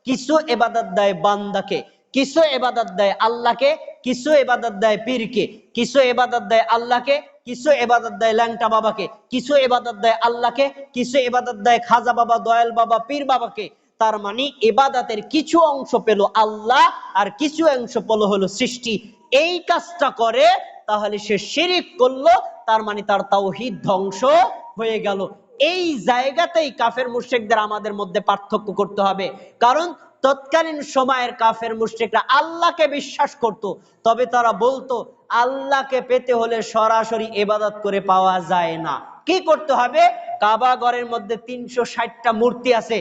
কিছু ইবাদত দেয় বান্দাকে, কিছু ইবাদত দেয় আল্লাহকে, কিছু ইবাদত দেয় পীরকে, কিছু ইবাদত দেয় আল্লাহকে, কিছু ইবাদত দেয় ল্যাংটা বাবাকে, কিছু ইবাদত দেয় আল্লাহকে, কিছু ইবাদত দেয় খাজা বাবা, দয়াল বাবা, পীর বাবাকে। তার মানে ইবাদতের কিছু অংশ পেল আল্লাহ আর কিছু অংশ পেল হলো সৃষ্টি। এই কাজটা করে তাহলে সে শিরক করলো, তার মানে তার তাওহীদ ধ্বংস হয়ে গেল। এই জায়গাতেই কাফের মুশরিকদের আমাদের মধ্যে পার্থক্য করতে হবে। কারণ তৎকালীন সময়ের কাফের মুশরিকরা আল্লাহকে বিশ্বাস করত, তবে তারা বলতো আল্লাহকে পেতে হলে সরাসরি ইবাদত করে পাওয়া যায় না। কি করতে হবে? কাবা ঘরের মধ্যে 360টা মূর্তি আছে।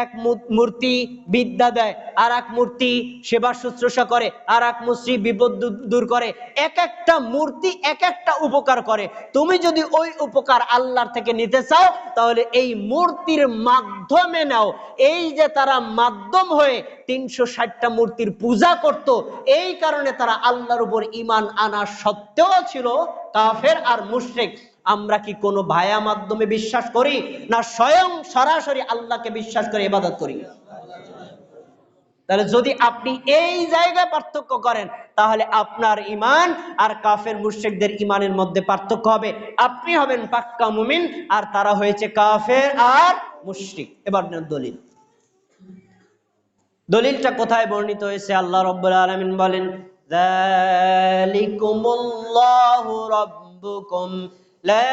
এক মূর্তি বিদ্যা দেয়, আর এক মূর্তি সেবা শুশ্রূষা করে, আর এক মূর্তি বিপদ দূর করে। এক একটা মূর্তি এক একটা উপকার করে। তুমি যদি ওই উপকার আল্লাহর থেকে নিতে চাও তাহলে এই মূর্তির মাধ্যমে নাও। এই যে তারা মাধ্যম হয়ে 360টা মূর্তির পূজা করত, এই কারণে তারা আল্লাহর উপর ঈমান আনা সত্ত্বেও ছিল কাফের আর মুশরিক। আমরা কি কোনো ভায়া মাধ্যমে বিশ্বাস করি, না স্বয়ং সরাসরি আল্লাহকে বিশ্বাস করে ইবাদত করি? তাহলে যদি আপনি এই জায়গায় পার্থক্য করেন, তাহলে আপনার ঈমান আর কাফের মুশরিকদের ঈমানের মধ্যে পার্থক্য হবে। আপনি হবেন পাক্কা মুমিন, আর তারা হয়েছে কাফের আর মুশরিক। এবার দলিল, দলিলটা কোথায় বর্ণিত হয়েছে? আল্লাহ রাব্বুল আলামিন বলেন, যালিকুমুল্লাহু রাব্বুকুম লা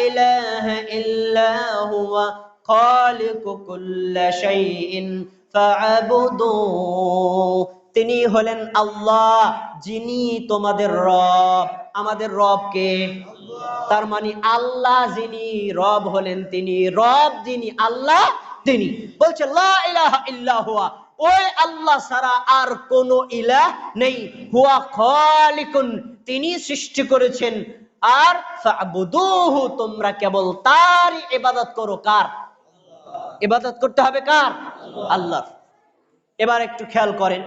ইলাহা ইল্লা হুয়া খালিকু কুল্লি শাইইন ফা'বুদু। তিনি হলেন আল্লাহ, যিনি তোমাদের রব। আমাদের রব কে? তার মানে আল্লাহ যিনি রব হলেন, তিনি রব যিনি, আল্লাহ তিনি। বলছে লা ইলাহা ইল্লা হুয়া, ওই আল্লাহ ছাড়া আর কোন ইলাহ নেই। হুয়া খালিকুন, তিনি সৃষ্টি করেছেন। আর ফা'বুদুহু, তোমরা কেবল তারই ইবাদত করো। কার ইবাদত করতে হবে? কার? আল্লাহ। এবার একটু খেয়াল করেন,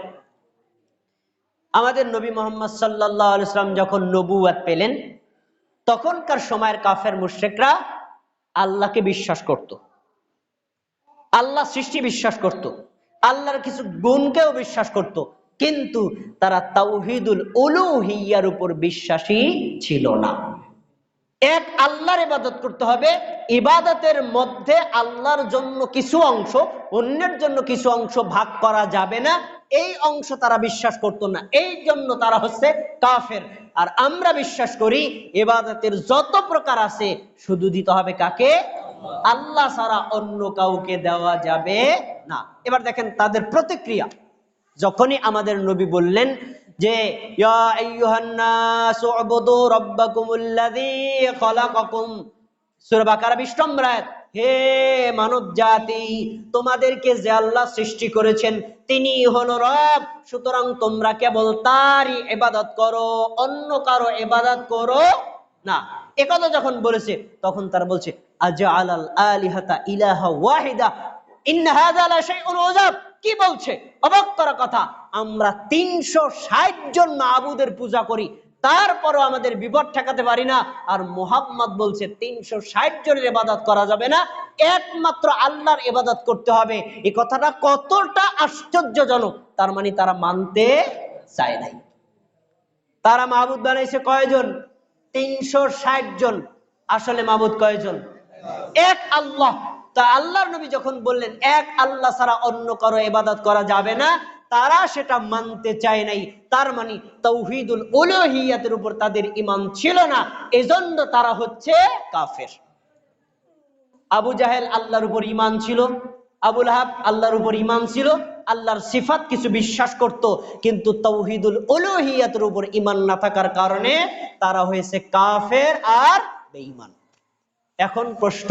আমাদের নবী মুহাম্মদ সাল্লাল্লাহু আলাইহি ওয়াসাল্লাম যখন নবুয়ত পেলেন, তখনকার সময়ের কাফের মুশরিকরা আল্লাহকে বিশ্বাস করত, আল্লাহ সৃষ্টি বিশ্বাস করত, আল্লাহর কিছু গুণকেও বিশ্বাস করত, কিন্তু তারা তাওহীদুল উলুহিয়্যার উপর বিশ্বাসী ছিল না। এক আল্লাহর ইবাদত করতে হবে, ইবাদতের মধ্যে আল্লাহর জন্য কিছু অংশ, অন্যের জন্য কিছু অংশ ভাগ করা যাবে না, এই অংশ তারা বিশ্বাস করত না। এই জন্য তারা হচ্ছে কাফের। আর আমরা বিশ্বাস করি ইবাদতের যত প্রকার আছে শুধু দিতে হবে কাকে? আল্লাহ ছাড়া অন্য কাউকে দেওয়া যাবে না। এবার দেখেন তাদের প্রতিক্রিয়া। যখনই আমাদের নবী বললেন যে ইয়া আইয়ুহান নাস উবুদু রাব্বাকুমুল্লাযী খালাকাকুম, সূরা বাকারা 20 নম্বর আয়াত, হে মানব জাতি, তোমাদেরকে যে আল্লাহ সৃষ্টি করেছেন তিনি হলো রব, সুতরাং তোমরা কেবল তারই ইবাদত করো, অন্য কারো ইবাদত করো না। একথা যখন বলেছে তখন তারা বলছে আজআলাল আলিহাতা ইলাহা ওয়াহিদা ইন্না হাযা লা শাইউন উজাব। কি বলছে? অবাক করা কথা। আমরা 360 জন মাবুদের পূজা করি, তারপরও আমাদের বিপদ ঠেকাতে পারি না। আর মুহাম্মদ বলছে 360 জনের ইবাদত করা যাবে না, একমাত্র আল্লাহর ইবাদত করতে হবে। এই কথাটা কতটা আশ্চর্যজনক! তার মানে তারা মানতে চায় নাই। তারা মাবুদ বানাইছে কয়জন? 360 জন। আসলে মাবুদ কয়জন? এক আল্লাহ। তা আল্লাহর নবী যখন বললেন এক আল্লাহ ছাড়া অন্য কারো ইবাদত করা যাবে না, তারা সেটা মানতে চায় নাই। তার মানে তাওহীদুল উলুহিয়্যাতের উপর তাদের ঈমান ছিল না, এজন্য তারা হচ্ছে কাফের। আবু জাহেল আল্লাহর উপর ঈমান ছিল, আবু লাহাব আল্লাহর উপর ঈমান ছিল, আল্লাহর সিফাত কিছু বিশ্বাস করত, কিন্তু তাওহীদুল উলুহিয়্যাতের উপর ঈমান না থাকার কারণে তারা হয়েছে কাফের আর বেঈমান। এখন প্রশ্ন,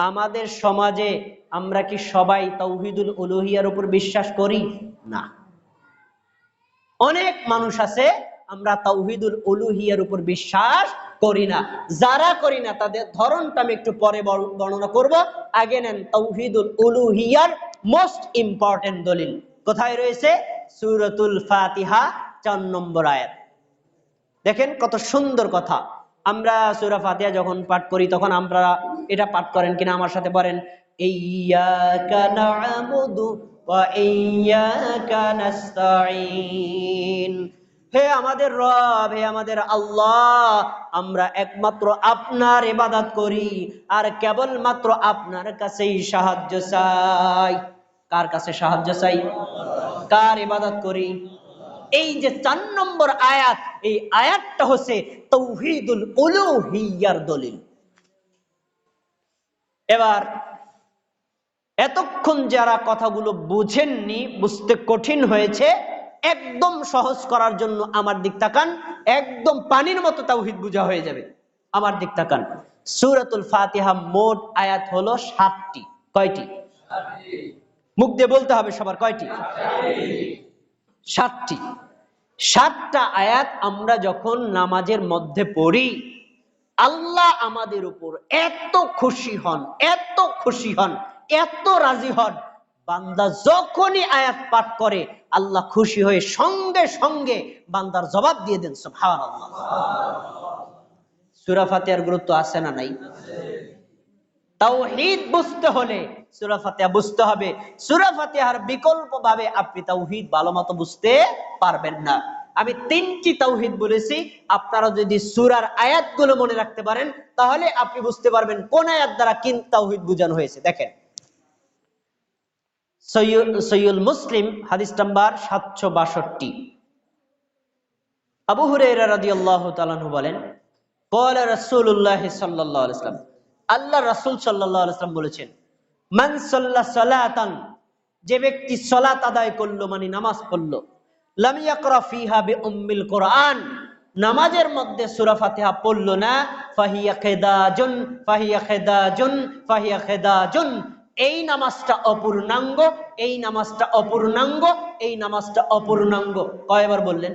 আমাদের সমাজে আমরা কি সবাই তাওহীদুল উলুহিয়্যার উপর বিশ্বাস করি? না। অনেক মানুষ আছে আমরা তাওহীদুল উলুহিয়্যার উপর বিশ্বাস করি না। যারা করি না তাদের ধরনটা আমি একটু পরে বর্ণনা করব। আগে নেন তাওহীদুল উলুহিয়্যার মোস্ট ইম্পর্টেন্ট দলিল কোথায় রয়েছে? সূরাতুল ফাতিহা 4 নম্বর আয়াত। দেখেন কত সুন্দর কথা। আমরা সূরা ফাতিহা যখন পাঠ করি তখন আমরা এটা পাঠ করেন কিনা আমার সাথে বলেন, ইয়্যাকা না'বুদু ওয়া ইয়্যাকা নাস্তাঈন। হে আমাদের রব, হে আমাদের আল্লাহ, আমরা একমাত্র আপনার ইবাদত করি আর কেবলমাত্র আপনার কাছেই সাহায্য চাই। কার কাছে সাহায্য চাই? কার ইবাদত করি? এই যে 4 নম্বর আয়াত, এই আয়াতটা হচ্ছে তাওহীদুল উলুহিয়্যার দলিল। এবার এতক্ষণ যারা কথাগুলো বুঝেননি, বুঝতে কঠিন হয়েছে, একদম সহজ করার জন্য আমার দিক তাকান, একদম পানির মতো তাওহীদ বুঝা হয়ে যাবে। আমার দিক তাকান। সূরাতুল ফাতিহা মোট আয়াত হলো 7টি। কয়টি? মুখ দিয়ে বলতে হবে সবার, কয়টি? 7টি। 7টা আয়াত আমরা যখন নামাজের মধ্যে পড়ি, আল্লাহ আমাদের উপর এত খুশি হন, এত খুশি হন, এত রাজি হন, বান্দা যখনই আয়াত পাঠ করে আল্লাহ খুশি হয়ে সঙ্গে সঙ্গে বান্দার জবাব দিয়ে দেন সুবহানাল্লাহ। সূরা ফাতিহার গুরুত্ব আছে না নাই? তাওহীদ বুঝতে হলে সূরা ফাতিহা বুঝতে হবে। সূরা ফাতিহার বিকল্প ভাবে আপনি তাওহীদ ভালোমতো বুঝতে পারবেন না। আমি 3টি তাওহীদ বলেছি, আপনারা যদি সূরার আয়াতগুলো মনে রাখতে পারেন তাহলে আপনি বুঝতে পারবেন কোন আয়াত দ্বারা কি তাওহীদ বোঝানো হয়েছে। দেখেন, সহিহুল মুসলিম হাদিস নাম্বার 762, আবু হুরায়রা রাদিয়াল্লাহু তাআলা আনহু বলেন, ক্বালা রাসূলুল্লাহ সাল্লাল্লাহু আলাইহি ওয়াসাল্লাম, আল্লাহর রাসূল সাল্লাল্লাহু আলাইহি ওয়াসাল্লাম বলেছেন, মান সাল্লা সালাতান, যে ব্যক্তি সালাত আদায় করলো মানে নামাজ পড়লো, লাম ইয়াকরা ফিহা বিউম্মিল কোরআন, নামাজের মধ্যে সূরা ফাতিহা পড়লো না, ফাহিয়া খিদাজুন ফাহিয়া খিদাজুন ফাহিয়া খিদাজুন, এই নামাজটা অপূর্ণাঙ্গ, এই নামাজটা অপূর্ণাঙ্গ, এই নামাজটা অপূর্ণাঙ্গ। কয়বার বললেন?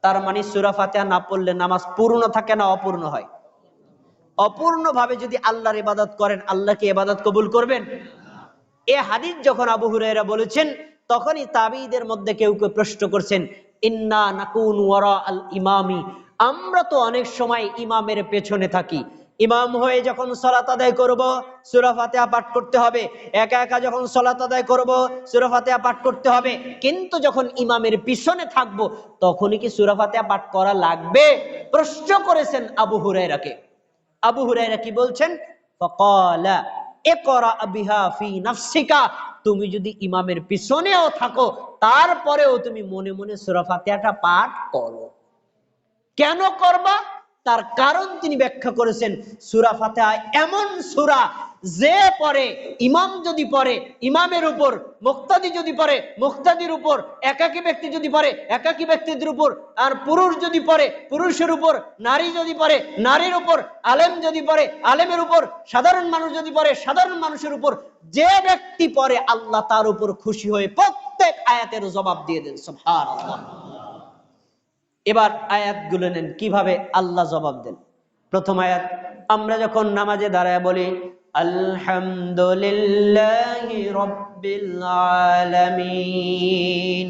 তার মানে সূরা ফাতিহা না পড়লে নামাজ পূর্ণ থাকে না অপূর্ণ হয়? অপূর্ণ ভাবে যদি আল্লাহর ইবাদত করেন, আল্লাহ কি ইবাদত কবুল করবেন? এই হাদিস যখন আবু হুরায়রা বলেছেন, তখনই তাবিঈদের মধ্যে কেউ কেউ প্রশ্ন করছেন, ইন্না নাকুনু ওয়ারা আল ইমামি, আমরা তো অনেক সময় ইমামের পেছনে থাকি, ইমাম হয়ে যখন সালাত আদায় করব সূরা ফাতিহা পাঠ করতে হবে, একা একা যখন সালাত আদায় করব সূরা ফাতিহা পাঠ করতে হবে, কিন্তু যখন ইমামের পিছনে থাকব তখনই কি সূরা ফাতিহা পাঠ করা লাগবে? প্রশ্ন করেছেন আবু হুরায়রাকে। আবু হুরায়রা কি বলছেন? ফাকালা ইকরা বিহা ফি নাফসিকা, তুমি যদি ইমামের পিছনেও থাকো তারপরেও তুমি মনে মনে সূরা ফাতিহাটা পাঠ করো। কেন করবা? তার কারণ তিনি ব্যাখ্যা করেছেন, সূরা ফাতিহা এমন সূরা যে পড়ে, ইমাম যদি পড়ে ইমামের উপর, মুক্তাদি যদি পড়ে মুক্তাদির উপর, একাকী ব্যক্তি যদি পড়ে একাকী ব্যক্তিদের উপর, আর পুরুষ যদি পড়ে পুরুষের উপর, নারী যদি পড়ে নারীর উপর, আলেম যদি পড়ে আলেমের উপর, সাধারণ মানুষ যদি পড়ে সাধারণ মানুষের উপর, যে ব্যক্তি পড়ে আল্লাহ তার উপর খুশি হয়ে প্রত্যেক আয়াতের জবাব দিয়ে দেন। সুবহানাল্লাহ। এবার আয়াতগুলো নেন কিভাবে আল্লাহ জবাব দেন। প্রথম আয়াত, আমরা যখন নামাজে দাঁড়ায় বলি আলহামদুলিল্লাহি রাব্বিল আলামিন,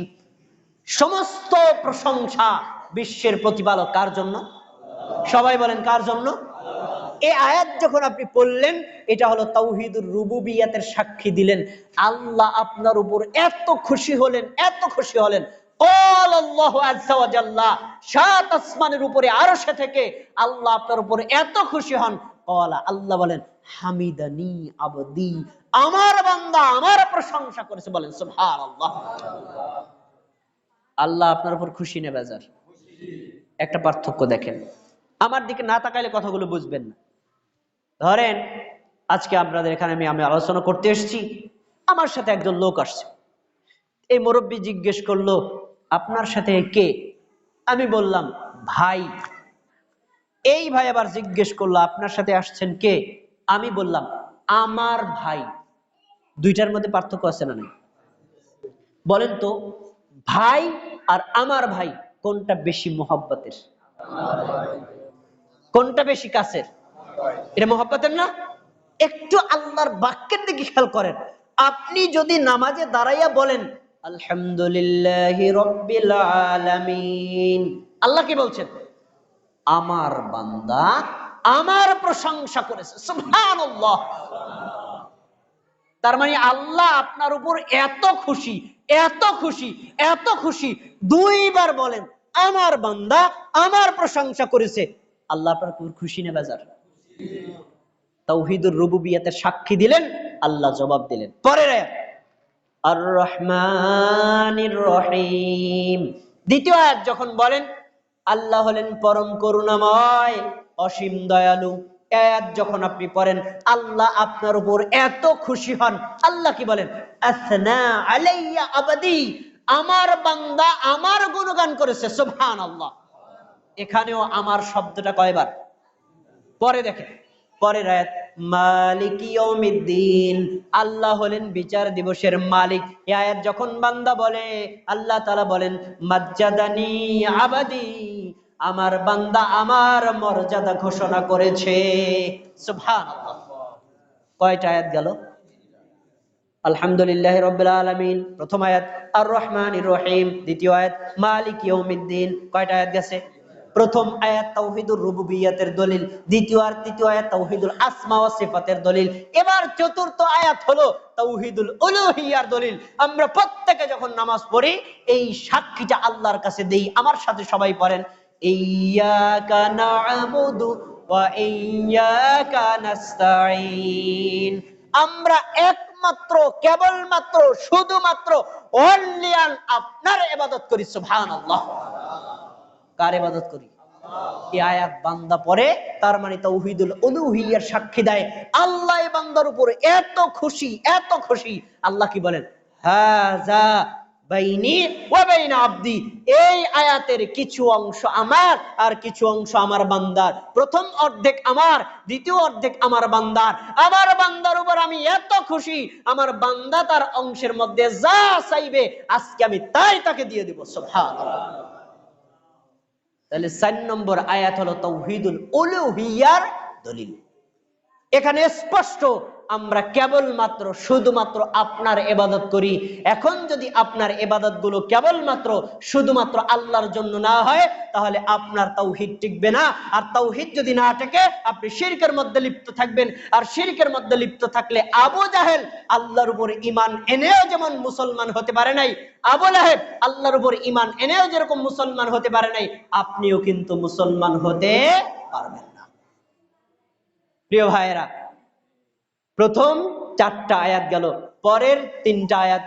সমস্ত প্রশংসা বিশ্বের প্রতিপালক কার জন্য? সবাই বলেন কার জন্য? এই আয়াত যখন আপনি পড়লেন, এটা হলো তাওহীদুর রুবুবিয়াতের সাক্ষী দিলেন। আল্লাহ আপনার উপর এত খুশি হলেন, এত খুশি হলেন। আল্লাহু আযজা ওয়া জাল্লা, সাত আসমানের উপরে আরশে থেকে আল্লাহ আপনার উপর এত খুশি হন। আল্লাহ বলেন হামিদানি আবদি, আমার বান্দা আমার প্রশংসা করেছে। বলেন সুবহানাল্লাহ। আল্লাহ আপনার উপর খুশি না বেজার? একটা পার্থক্য দেখেন, আমার দিকে না তাকাইলে কথাগুলো বুঝবেন না। ধরেন আজকে আপনাদের এখানে আমি আলোচনা করতে এসেছি, আমার সাথে একজন লোক আসছে, এই মুরব্বী জিজ্ঞেস করলো আপনার সাথে কে? আমি বললাম ভাই। এই ভাই আবার জিজ্ঞেস করলো আপনার সাথে আসছেন কে? আমি বললাম আমার ভাই। দুইটার মধ্যে পার্থক্য আছে না নাই? বলেন তো, ভাই আর আমার ভাই কোনটা বেশি মহব্বতের? কোনটা বেশি কাছের? এটা মহব্বতের না? একটু আল্লাহর বাক্যের দিকে খেয়াল করেন। আপনি যদি নামাজে দাঁড়াইয়া বলেন আলহামদুলিল্লাহি রাব্বিল আলামিন, আল্লাহ কি বলছেন? আমার বান্দা আমার প্রশংসা করেছে। সুবহানাল্লাহ। তার মানে আল্লাহ আপনার উপর এত খুশি, এত খুশি, এত খুশি। দুইবার বলেন আমার বান্দা আমার প্রশংসা করেছে। আল্লাহ আপনার উপর খুশি না বেজার? তাওহীদুর রুবুবিয়াতের সাক্ষী দিলেন, আল্লাহ জবাব দিলেন। পরের আয়াত আর রহমানির রহিম, দ্বিতীয় আয়াত যখন বলেন আল্লাহ হলেন পরম করুণাময় অসীম দয়ালু, আয়াত যখন আপনি পড়েন আল্লাহ আপনার উপর এত খুশি হন। আল্লাহ কি বলেন? আসনা আলাইয়া আবাদি, আমার বান্দা আমার গুণগান করেছে। সুবহানাল্লাহ। এখানেও আমার শব্দটা কয়বার? পরে দেখেন পরের আয়াত মালিকি ইয়াউমিদ্দিন, আল্লাহ হলেন বিচার দিবসের মালিক। এই আয়াত যখন বান্দা বলে আল্লাহ তাআলা বলেন মাজ্জাদানি আবাদি, আমার বান্দা আমার মর্যাদা ঘোষণা করেছে। সুবহানাল্লাহ। কয়টা আয়াত গেল? আলহামদুলিল্লাহি রাব্বিল আলামিন প্রথম আয়াত, আর রহমানির রহিম দ্বিতীয় আয়াত, মালিক ইয়াউমিদ্দিন কয়টা আয়াত গেছে? প্রথম আয়াত তাওহীদুর রুবুবিয়্যাতের দলিল, দ্বিতীয় আর তৃতীয় আয়াত তাওহীদুল আসমা ওয়া সিফাতের দলিল, এবার চতুর্থ আয়াত হলো তাওহীদুল উলুহিয়্যার দলিল। আমরা প্রত্যেকে যখন নামাজ পড়ি এই সাক্ষীটা আল্লাহর কাছে দেই। আমার সাথে সবাই পড়েন, ইয়্যাকা না'বুদু ওয়া ইয়্যাকা নাস্তাঈন। আমরা একমাত্র, কেবলমাত্র, শুধুমাত্র অনলি আপনার ইবাদত করি। সুবহানাল্লাহ। কার ইবাদত করি? এই আয়াত বান্দা পড়ে, তার মানে তাওহীদুল উলুহিয়্যার সাক্ষী দেয়। আল্লাহ বান্দার উপরে এত খুশি, এত খুশি। আল্লাহ কি বলেন? হাযা বাইনি ওয়া বাইনা আবদি। এই আয়াতের কিছু অংশ আমার আর কিছু অংশ আমার বান্দার। প্রথম অর্ধেক আমার, দ্বিতীয় অর্ধেক আমার বান্দার। আমার বান্দার উপর আমি এত খুশি, আমার বান্দা তার অংশের মধ্যে যা চাইবে আজকে আমি তাই তাকে দিয়ে দেব। সুবহানাল্লাহ। তাহলে 4 নম্বর আয়াত হলো তাওহীদুল উলুহিয়্যার দলিল। এখানে স্পষ্ট আমরা কেবলমাত্র, শুধুমাত্র আপনার ইবাদত করি। এখন যদি আপনার ইবাদতগুলো কেবলমাত্র, শুধুমাত্র আল্লাহর জন্য না হয়, তাহলে আপনার তাওহীদ টিকবে না। আর তাওহীদ যদি না টিকে, আপনি শিরকের মধ্যে লিপ্ত থাকবেন। আর শিরকের মধ্যে লিপ্ত থাকলে আবু জাহেল আল্লাহর উপর ঈমান এনেও যেমন মুসলমান হতে পারে নাই, আবু লাহেব আল্লাহর উপর ঈমান এনেও যেরকম মুসলমান হতে পারে নাই, আপনিও কিন্তু মুসলমান হতে পারবেন না। প্রিয় ভাইয়েরা, প্রথম 4টা আয়াত গেল, পরের 3টা আয়াত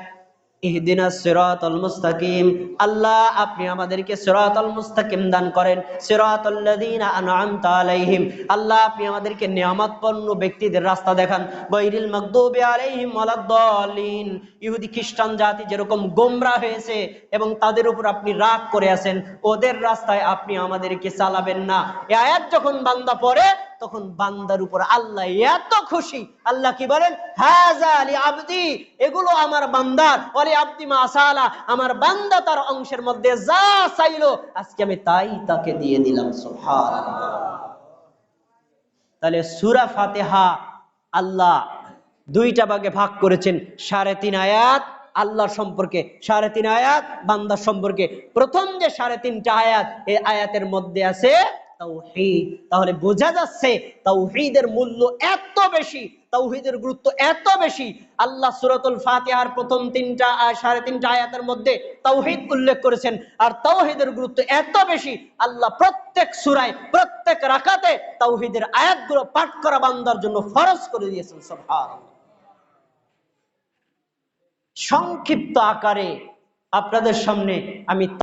ইহদিনাস সিরাতাল মুস্তাকিম। আল্লাহ আপনি আমাদেরকে সিরাতাল মুস্তাকিম দান করেন, সিরাতাল্লাযীনা আন'আমতা আলাইহিম। আল্লাহ আপনি আমাদেরকে নিয়ামতপূর্ণ ব্যক্তিদের রাস্তা দেখান। গায়রিল মাগদুবি আলাইহিম ওয়ালাদ-দাল্লিন। ইহুদি খ্রিস্টান জাতি যেরকম গোমরা হয়েছে এবং তাদের উপর আপনি রাগ করে আছেন, ওদের রাস্তায় আপনি আমাদেরকে চালাবেন না। এই আয়াত যখন বান্দা পড়ে, তখন বান্দার উপর আল্লাহ এত খুশি। আল্লাহ কি বলেন? হাযা লি আবদি, এগুলো আমার বান্দার। ওয়ালি আবদি মা সালা, আমার বান্দা তার অংশের মধ্যে যা চাইলো আজকে আমি তাই তাকে দিয়ে দিলাম। সুবহানাল্লাহ। তাহলে সূরা ফাতিহা আল্লাহ 2টা ভাগে ভাগ করেছেন। 3.5 আয়াত আল্লাহ সম্পর্কে, 3.5 আয়াত বান্দা সম্পর্কে। প্রথম যে 3.5টা আয়াত, এই আয়াতের মধ্যে আছে তাওহীদ। তাহলে বোঝা যাচ্ছে তাওহীদের মূল্য এত বেশি, তাওহীদের গুরুত্ব এত বেশি। আল্লাহ সূরাতুল ফাতিহার প্রথম 3.5 আয়াতের মধ্যে তাওহীদ উল্লেখ করেছেন। আর তাওহীদের গুরুত্ব এত বেশি, আল্লাহ প্রত্যেক সূরায়, প্রত্যেক রাকাতে তাওহীদের আয়াতগুলো পাঠ করা বান্দার জন্য ফরজ করে দিয়েছেন। সুবহানাল্লাহ। সংক্ষিপ্ত আকারে আপনাদের সামনে আমি